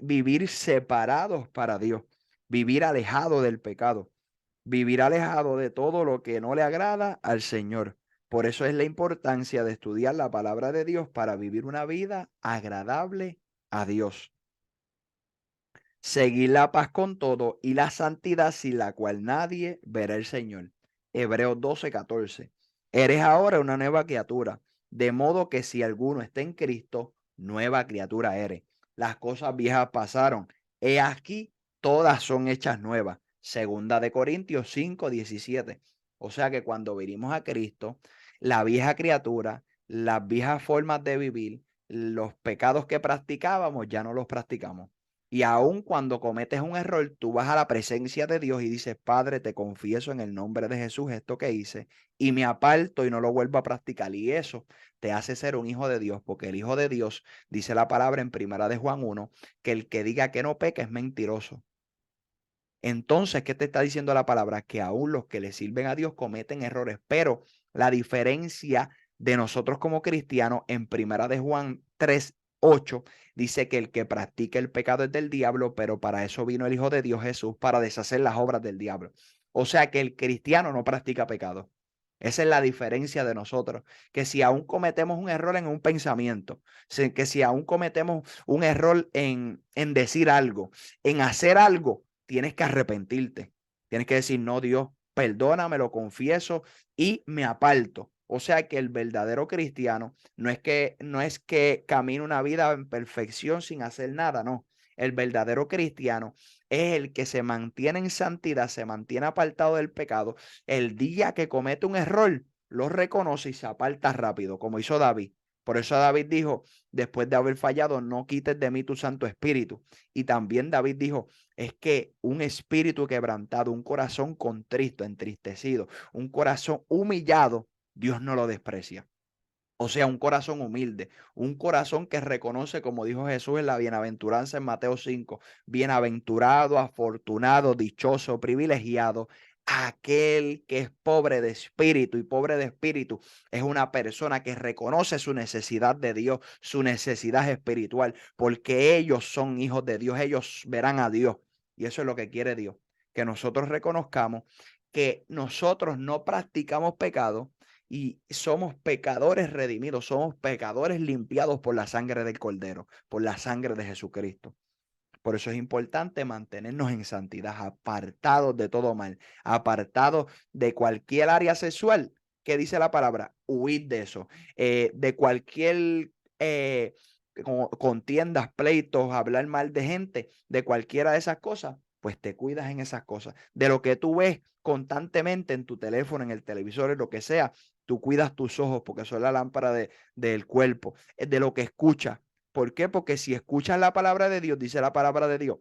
vivir separados para Dios, vivir alejado del pecado, vivir alejado de todo lo que no le agrada al Señor. Por eso es la importancia de estudiar la palabra de Dios para vivir una vida agradable a Dios. Seguir la paz con todo y la santidad sin la cual nadie verá al Señor. Hebreos 12:14. Eres ahora una nueva criatura, de modo que si alguno está en Cristo, nueva criatura eres. Las cosas viejas pasaron. He aquí, todas son hechas nuevas. Segunda de Corintios 5:17. O sea que cuando vinimos a Cristo, la vieja criatura, las viejas formas de vivir, los pecados que practicábamos, ya no los practicamos. Y aun cuando cometes un error, tú vas a la presencia de Dios y dices, Padre, te confieso en el nombre de Jesús esto que hice y me aparto y no lo vuelvo a practicar. Y eso te hace ser un hijo de Dios, porque el hijo de Dios, dice la palabra en primera de Juan 1, que el que diga que no peca es mentiroso. Entonces, ¿qué te está diciendo la palabra? Que aún los que le sirven a Dios cometen errores, pero la diferencia de nosotros como cristianos en primera de Juan 3:8 dice que el que practica el pecado es del diablo, pero para eso vino el Hijo de Dios Jesús, para deshacer las obras del diablo. O sea que el cristiano no practica pecado. Esa es la diferencia de nosotros, que si aún cometemos un error en un pensamiento, que si aún cometemos un error en decir algo, en hacer algo, tienes que arrepentirte. Tienes que decir, no, Dios, perdóname, lo confieso y me aparto. O sea que el verdadero cristiano no es que camine una vida en perfección sin hacer nada, no. El verdadero cristiano es el que se mantiene en santidad, se mantiene apartado del pecado. El día que comete un error, lo reconoce y se aparta rápido, como hizo David. Por eso David dijo, después de haber fallado, no quites de mí tu Santo Espíritu. Y también David dijo, es que un espíritu quebrantado, un corazón contristo, entristecido, un corazón humillado, Dios no lo desprecia. O sea, un corazón humilde, un corazón que reconoce, como dijo Jesús en la bienaventuranza en Mateo 5, bienaventurado, afortunado, dichoso, privilegiado, aquel que es pobre de espíritu, y pobre de espíritu es una persona que reconoce su necesidad de Dios, su necesidad espiritual, porque ellos son hijos de Dios, ellos verán a Dios. Y eso es lo que quiere Dios, que nosotros reconozcamos que nosotros no practicamos pecado y somos pecadores redimidos, somos pecadores limpiados por la sangre del Cordero, por la sangre de Jesucristo. Por eso es importante mantenernos en santidad, apartados de todo mal, apartados de cualquier área sexual que dice la palabra, huir de eso, de cualquier contiendas, pleitos, hablar mal de gente, de cualquiera de esas cosas, pues te cuidas en esas cosas. De lo que tú ves constantemente en tu teléfono, en el televisor, en lo que sea, tú cuidas tus ojos porque son la lámpara del cuerpo, de lo que escuchas. ¿Por qué? Porque si escuchas la palabra de Dios, dice la palabra de Dios,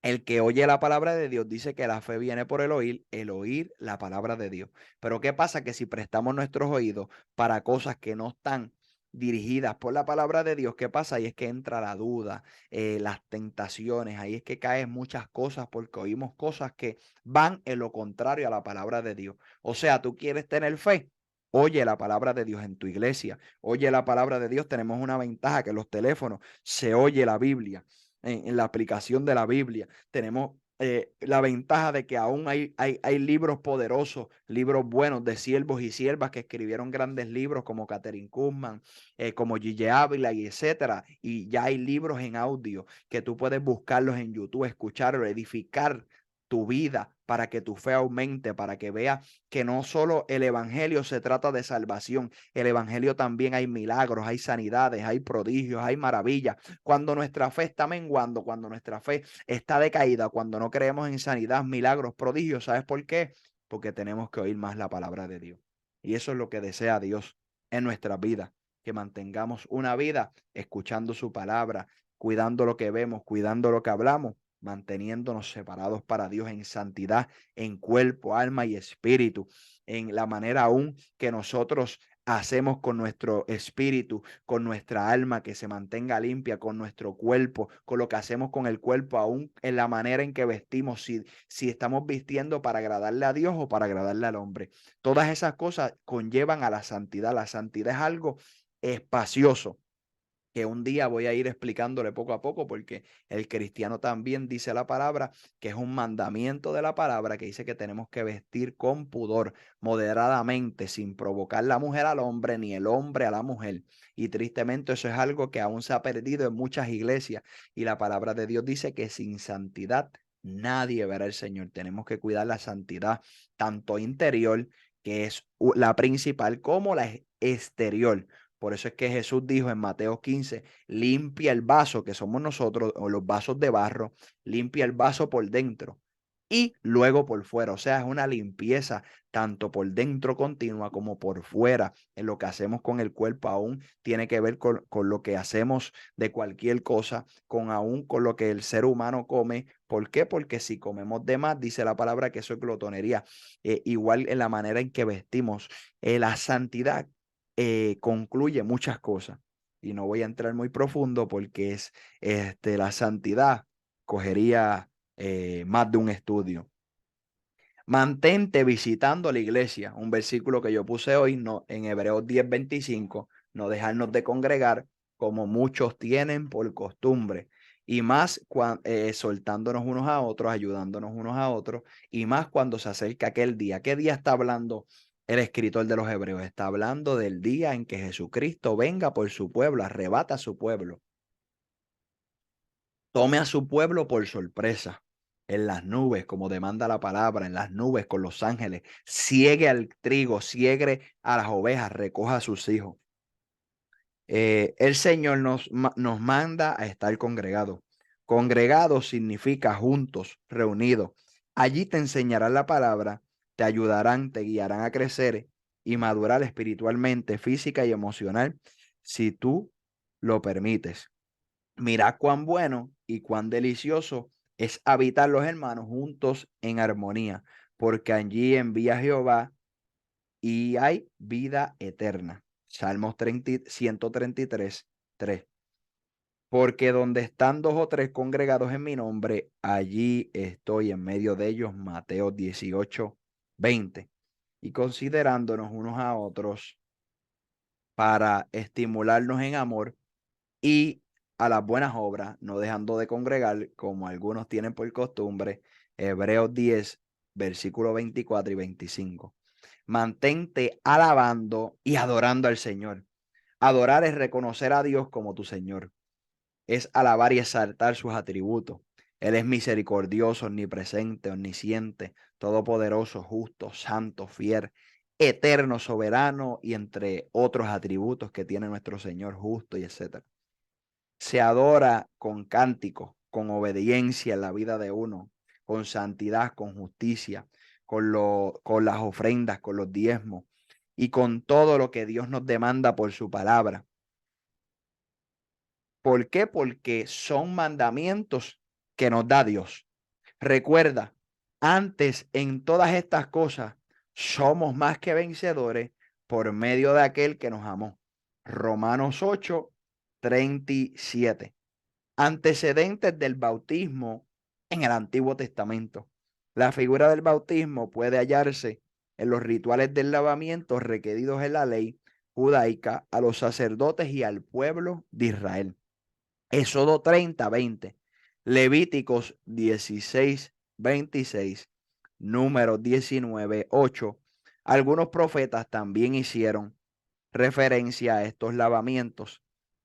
el que oye la palabra de Dios dice que la fe viene por el oír la palabra de Dios. Pero ¿qué pasa? Que si prestamos nuestros oídos para cosas que no están dirigidas por la palabra de Dios, ¿qué pasa? Ahí es que entra la duda, las tentaciones, ahí es que caen muchas cosas porque oímos cosas que van en lo contrario a la palabra de Dios. O sea, tú quieres tener fe. Oye la palabra de Dios en tu iglesia, oye la palabra de Dios. Tenemos una ventaja que en los teléfonos se oye la Biblia, en la aplicación de la Biblia. Tenemos la ventaja de que aún hay libros poderosos, libros buenos de siervos y siervas que escribieron grandes libros como Catherine Kuhlman, como Gigi Ávila y etcétera. Y ya hay libros en audio que tú puedes buscarlos en YouTube, escucharlos, edificar tu vida para que tu fe aumente, para que veas que no solo el evangelio se trata de salvación, el evangelio también hay milagros, hay sanidades, hay prodigios, hay maravillas. Cuando nuestra fe está menguando, cuando nuestra fe está decaída, cuando no creemos en sanidad, milagros, prodigios, ¿sabes por qué? Porque tenemos que oír más la palabra de Dios. Y eso es lo que desea Dios en nuestra vida, que mantengamos una vida escuchando su palabra, cuidando lo que vemos, cuidando lo que hablamos, manteniéndonos separados para Dios en santidad, en cuerpo, alma y espíritu, en la manera aún que nosotros hacemos con nuestro espíritu, con nuestra alma, que se mantenga limpia, con nuestro cuerpo, con lo que hacemos con el cuerpo, aún en la manera en que vestimos, si estamos vistiendo para agradarle a Dios o para agradarle al hombre. Todas esas cosas conllevan a la santidad. La santidad es algo espacioso que un día voy a ir explicándole poco a poco, porque el cristiano también dice la palabra, que es un mandamiento de la palabra, que dice que tenemos que vestir con pudor, moderadamente, sin provocar la mujer al hombre, ni el hombre a la mujer. Y tristemente eso es algo que aún se ha perdido en muchas iglesias, y la palabra de Dios dice que sin santidad nadie verá al Señor. Tenemos que cuidar la santidad, tanto interior, que es la principal, como la exterior. Por eso es que Jesús dijo en Mateo 15, limpia el vaso, que somos nosotros, o los vasos de barro, limpia el vaso por dentro y luego por fuera. O sea, es una limpieza tanto por dentro continua como por fuera. En lo que hacemos con el cuerpo aún tiene que ver con lo que hacemos de cualquier cosa, con aún con lo que el ser humano come. ¿Por qué? Porque si comemos de más, dice la palabra que eso es glotonería. Igual en la manera en que vestimos. La santidad concluye muchas cosas, y no voy a entrar muy profundo porque es la santidad cogería más de un estudio. Mantente visitando la iglesia, un versículo que yo puse hoy, no, en Hebreos 10:25, no dejarnos de congregar como muchos tienen por costumbre, y más soltándonos unos a otros, ayudándonos unos a otros, y más cuando se acerca aquel día. ¿Qué día está hablando el escritor de los Hebreos? Está hablando del día en que Jesucristo venga por su pueblo, arrebata a su pueblo, tome a su pueblo por sorpresa, en las nubes, como demanda la palabra, en las nubes con los ángeles, ciegue al trigo, ciegue a las ovejas, recoja a sus hijos. El Señor nos manda a estar congregados. Congregados significa juntos, reunidos. Allí te enseñarán la palabra, te ayudarán, te guiarán a crecer y madurar espiritualmente, física y emocional, si tú lo permites. Mirad cuán bueno y cuán delicioso es habitar los hermanos juntos en armonía, porque allí envía Jehová y hay vida eterna. Salmos 133, 3. Porque donde están dos o tres congregados en mi nombre, allí estoy en medio de ellos. Mateo 18, 20. Y considerándonos unos a otros para estimularnos en amor y a las buenas obras, no dejando de congregar, como algunos tienen por costumbre. Hebreos 10, versículo 24 y 25. Mantente alabando y adorando al Señor. Adorar es reconocer a Dios como tu Señor. Es alabar y exaltar sus atributos. Él es misericordioso, omnipresente, omnisciente, todopoderoso, justo, santo, fiel, eterno, soberano, y entre otros atributos que tiene nuestro Señor, justo y etcétera. Se adora con cánticos, con obediencia en la vida de uno, con santidad, con justicia, con las ofrendas, con los diezmos y con todo lo que Dios nos demanda por su palabra. ¿Por qué? Porque son mandamientos que nos da Dios. Recuerda, antes en todas estas cosas somos más que vencedores por medio de aquel que nos amó. Romanos 8:37. Antecedentes del bautismo en el Antiguo Testamento. La figura del bautismo puede hallarse en los rituales del lavamiento requeridos en la ley judaica a los sacerdotes y al pueblo de Israel. Éxodo 30:20, Levíticos 16:26, Números 19:8. Algunos profetas también hicieron referencia a estos lavamientos.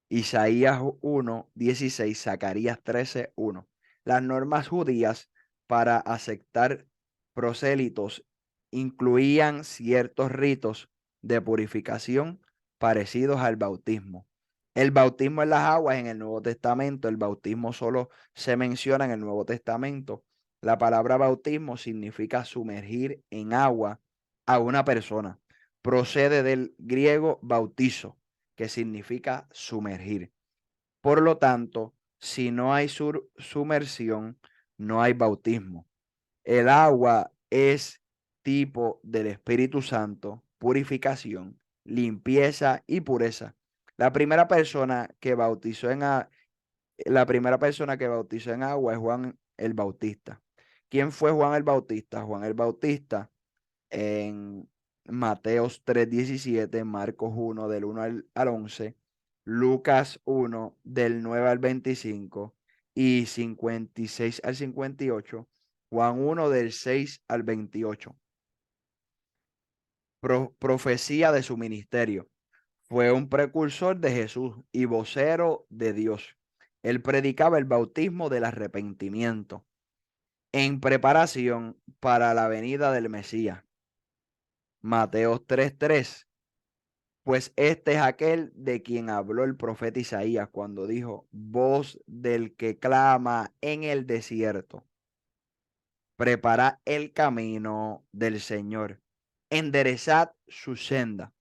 Isaías 1:16, Zacarías 13:1. Las normas judías para aceptar prosélitos incluían ciertos ritos de purificación parecidos al bautismo. El bautismo en las aguas en el Nuevo Testamento, el bautismo solo se menciona en el Nuevo Testamento. La palabra bautismo significa sumergir en agua a una persona. Procede del griego bautizo, que significa sumergir. Por lo tanto, si no hay sumersión, no hay bautismo. El agua es tipo del Espíritu Santo, purificación, limpieza y pureza. La primera persona que bautizó en, la primera persona que bautizó en agua es Juan el Bautista. ¿Quién fue Juan el Bautista? Juan el Bautista en Mateos 3:17, Marcos 1 del 1 al 11, Lucas 1 del 9 al 25 y 56 al 58, Juan 1 del 6 al 28. Profecía de su ministerio. Fue un precursor de Jesús y vocero de Dios. Él predicaba el bautismo del arrepentimiento en preparación para la venida del Mesías. Mateos 3:3. Pues este es aquel de quien habló el profeta Isaías cuando dijo: voz del que clama en el desierto, preparad el camino del Señor, enderezad su senda.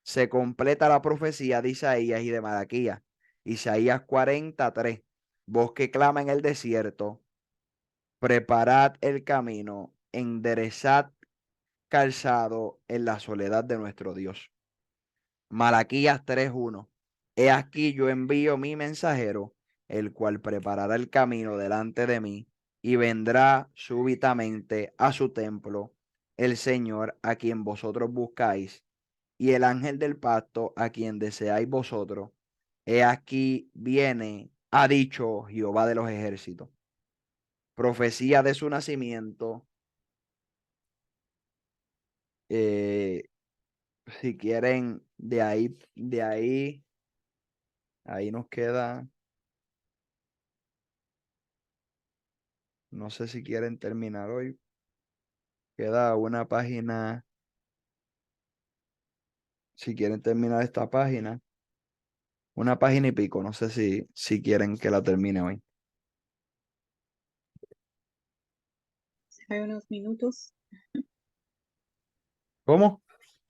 Se completa la profecía de Isaías y de Malaquías. Isaías 43, voz que clama en el desierto, preparad el camino, enderezad calzado en la soledad de nuestro Dios. Malaquías 3:1. He aquí yo envío mi mensajero, el cual preparará el camino delante de mí, y vendrá súbitamente a su templo el Señor a quien vosotros buscáis, y el ángel del pacto a quien deseáis vosotros. He aquí viene, ha dicho Jehová de los ejércitos. Profecía de su nacimiento. eh, si quieren, ahí nos queda. No sé si quieren terminar hoy. Queda una página. Si quieren terminar esta página, una página y pico. No sé si quieren que la termine hoy. Hay unos minutos. ¿Cómo?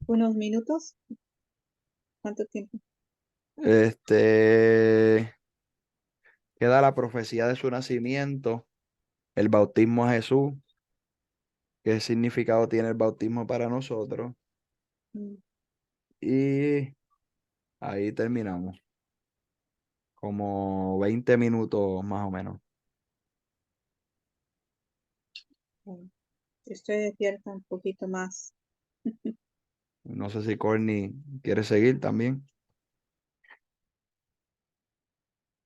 ¿Unos minutos? ¿Cuánto tiempo? Queda la profecía de su nacimiento, el bautismo a Jesús, qué significado tiene el bautismo para nosotros. Mm, Y ahí terminamos. Como 20 minutos más o menos. bueno, estoy despierta un poquito más. No sé si Corny quiere seguir también.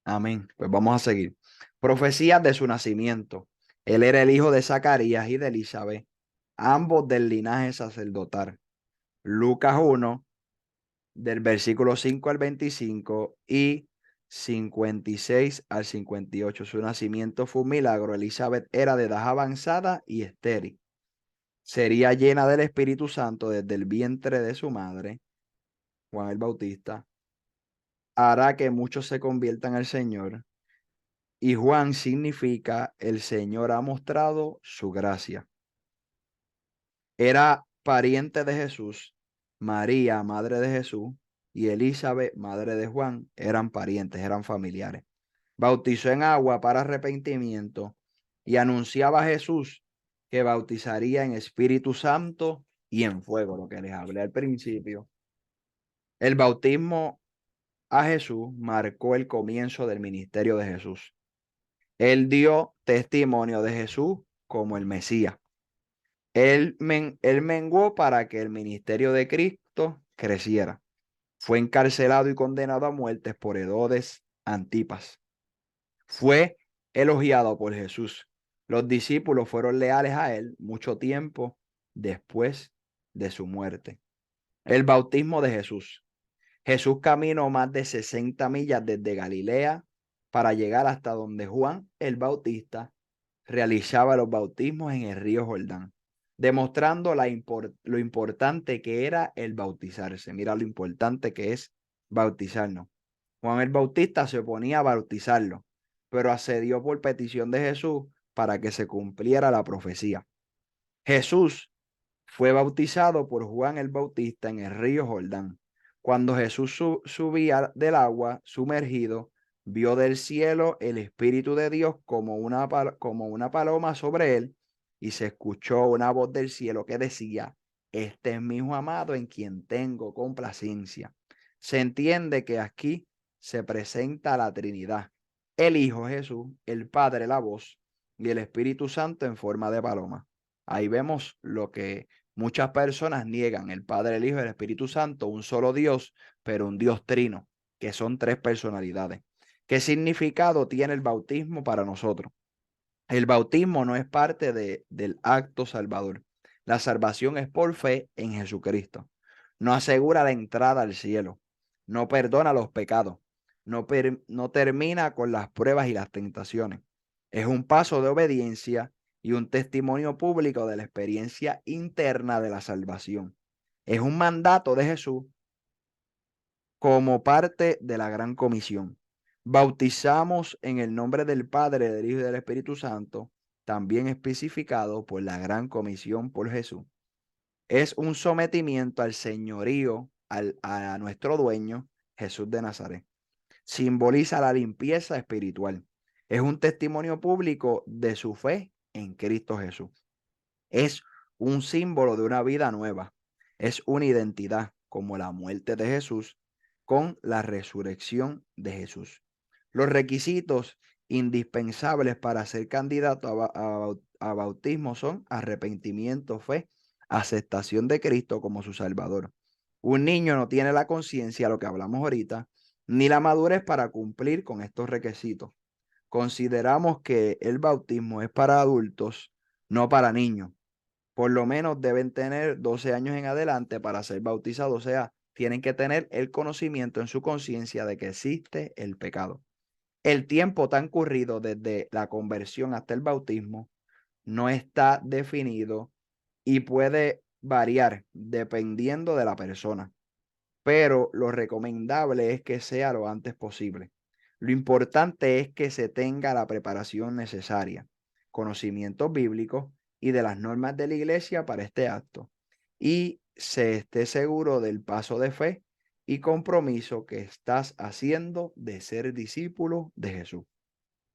Amén. Pues vamos a seguir. Profecías de su nacimiento. Él era el hijo de Zacarías y de Elizabeth, ambos del linaje sacerdotal. Lucas 1, del versículo 5 al 25 y 56 al 58. Su nacimiento fue un milagro. Elizabeth era de edad avanzada y estéril. Sería llena del Espíritu Santo desde el vientre de su madre, Juan el Bautista. Hará que muchos se conviertan al Señor. Y Juan significa el Señor ha mostrado su gracia. Era pariente de Jesús. María, madre de Jesús, y Elizabeth, madre de Juan, eran parientes, eran familiares. Bautizó en agua para arrepentimiento y anunciaba a Jesús que bautizaría en Espíritu Santo y en fuego, lo que les hablé al principio. El bautismo a Jesús marcó el comienzo del ministerio de Jesús. Él dio testimonio de Jesús como el Mesías. Él menguó para que el ministerio de Cristo creciera. Fue encarcelado y condenado a muerte por Herodes Antipas. Fue elogiado por Jesús. Los discípulos fueron leales a él mucho tiempo después de su muerte. El bautismo de Jesús. Jesús caminó más de 60 millas desde Galilea para llegar hasta donde Juan el Bautista realizaba los bautismos en el río Jordán, demostrando lo importante que era el bautizarse. Mira lo importante que es bautizarnos. Juan el Bautista se oponía a bautizarlo, pero accedió por petición de Jesús para que se cumpliera la profecía. Jesús fue bautizado por Juan el Bautista en el río Jordán. Cuando Jesús subía del agua sumergido, vio del cielo el Espíritu de Dios como una paloma sobre él, y se escuchó una voz del cielo que decía: este es mi Hijo amado en quien tengo complacencia. Se entiende que aquí se presenta la Trinidad: el Hijo Jesús, el Padre la voz, y el Espíritu Santo en forma de paloma. Ahí vemos lo que muchas personas niegan: el Padre, el Hijo y el Espíritu Santo, un solo Dios, pero un Dios trino, que son tres personalidades. ¿Qué significado tiene el bautismo para nosotros? El bautismo no es parte del acto salvador. La salvación es por fe en Jesucristo. No asegura la entrada al cielo. No perdona los pecados. No termina con las pruebas y las tentaciones. Es un paso de obediencia y un testimonio público de la experiencia interna de la salvación. Es un mandato de Jesús como parte de la gran comisión. Bautizamos en el nombre del Padre, del Hijo y del Espíritu Santo, también especificado por la gran comisión por Jesús. Es un sometimiento al señorío, a nuestro dueño, Jesús de Nazaret. Simboliza la limpieza espiritual. Es un testimonio público de su fe en Cristo Jesús. Es un símbolo de una vida nueva. Es una identidad, como la muerte de Jesús con la resurrección de Jesús. Los requisitos indispensables para ser candidato a bautismo son arrepentimiento, fe, aceptación de Cristo como su Salvador. Un niño no tiene la conciencia, lo que hablamos ahorita, ni la madurez para cumplir con estos requisitos. Consideramos que el bautismo es para adultos, no para niños. Por lo menos deben tener 12 años en adelante para ser bautizados, o sea, tienen que tener el conocimiento en su conciencia de que existe el pecado. El tiempo transcurrido desde la conversión hasta el bautismo no está definido y puede variar dependiendo de la persona, pero lo recomendable es que sea lo antes posible. Lo importante es que se tenga la preparación necesaria, conocimientos bíblicos y de las normas de la iglesia para este acto, y se esté seguro del paso de fe y compromiso que estás haciendo de ser discípulo de Jesús.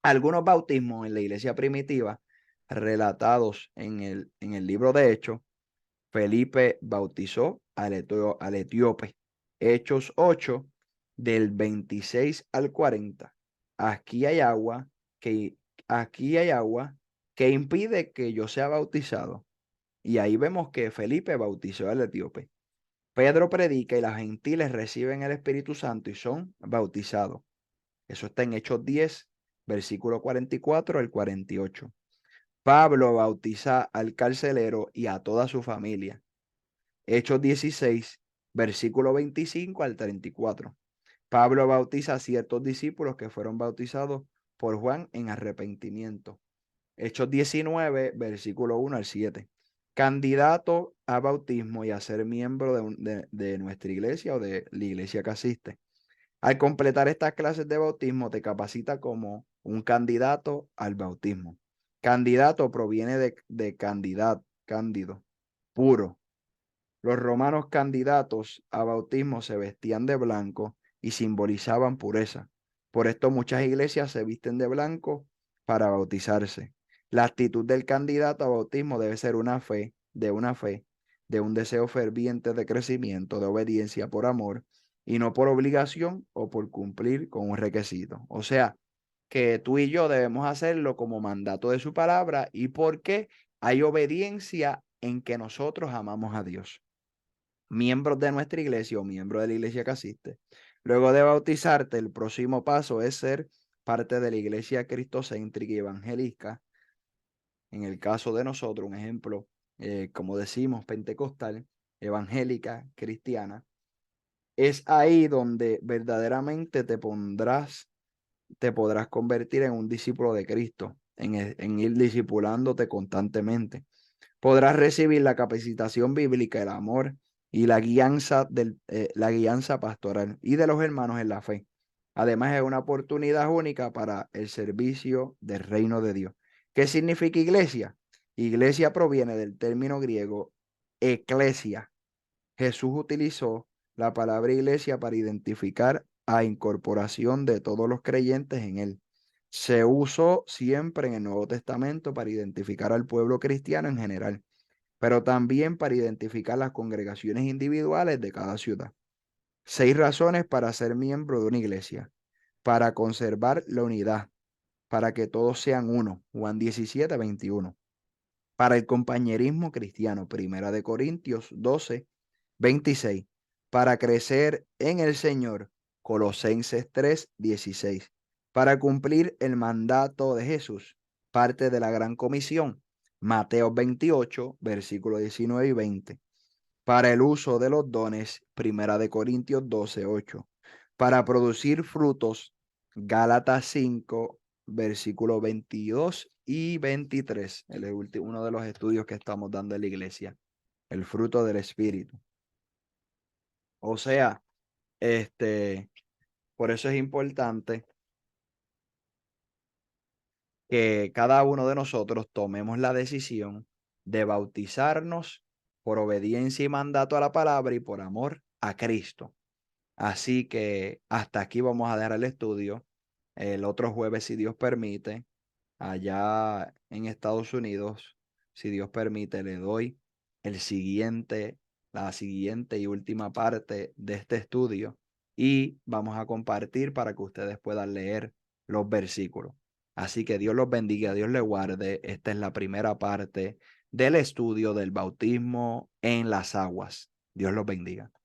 Algunos bautismos en la iglesia primitiva, relatados en el libro de Hechos: Felipe bautizó al etíope. Hechos 8, del 26 al 40. Aquí hay agua que, aquí hay agua que impide que yo sea bautizado. Y ahí vemos que Felipe bautizó al etíope. Pedro predica y los gentiles reciben el Espíritu Santo y son bautizados. Eso está en Hechos 10, versículo 44 al 48. Pablo bautiza al carcelero y a toda su familia. Hechos 16, versículo 25 al 34. Pablo bautiza a ciertos discípulos que fueron bautizados por Juan en arrepentimiento. Hechos 19, versículo 1 al 7. Candidato a bautismo y a ser miembro de nuestra iglesia o de la iglesia que asiste. Al completar estas clases de bautismo te capacita como un candidato al bautismo. Candidato proviene de cándido, puro. Los romanos candidatos a bautismo se vestían de blanco y simbolizaban pureza. Por esto muchas iglesias se visten de blanco para bautizarse. La actitud del candidato a bautismo debe ser de un deseo ferviente de crecimiento, de obediencia por amor y no por obligación o por cumplir con un requisito. O sea, que tú y yo debemos hacerlo como mandato de su palabra y porque hay obediencia en que nosotros amamos a Dios. Miembros de nuestra iglesia o miembros de la iglesia que asiste, luego de bautizarte, el próximo paso es ser parte de la iglesia cristocéntrica y evangélica. En el caso de nosotros, un ejemplo, como decimos, pentecostal, evangélica, cristiana. Es ahí donde verdaderamente te podrás convertir en un discípulo de Cristo, en ir discipulándote constantemente. Podrás recibir la capacitación bíblica, el amor y la guianza pastoral y de los hermanos en la fe. Además, es una oportunidad única para el servicio del reino de Dios. ¿Qué significa iglesia? Iglesia proviene del término griego eclesia. Jesús utilizó la palabra iglesia para identificar a incorporación de todos los creyentes en él. Se usó siempre en el Nuevo Testamento para identificar al pueblo cristiano en general, pero también para identificar las congregaciones individuales de cada ciudad. 6 razones para ser miembro de una iglesia: para conservar la unidad, para que todos sean uno, Juan 17:21. Para el compañerismo cristiano, Primera de Corintios 12:26. Para crecer en el Señor, Colosenses 3:16. Para cumplir el mandato de Jesús, parte de la gran comisión, Mateo 28, versículos 19 y 20. Para el uso de los dones, Primera de Corintios 12:8. Para producir frutos, Gálatas 5, versículos 22 y 23. Uno de los estudios que estamos dando en la iglesia, el fruto del Espíritu. O sea, por eso es importante que cada uno de nosotros tomemos la decisión de bautizarnos por obediencia y mandato a la palabra y por amor a Cristo. Así que hasta aquí vamos a dejar el estudio. El otro jueves, si Dios permite, allá en Estados Unidos, si Dios permite, le doy la siguiente y última parte de este estudio y vamos a compartir para que ustedes puedan leer los versículos. Así que Dios los bendiga, Dios les guarde. Esta es la primera parte del estudio del bautismo en las aguas. Dios los bendiga.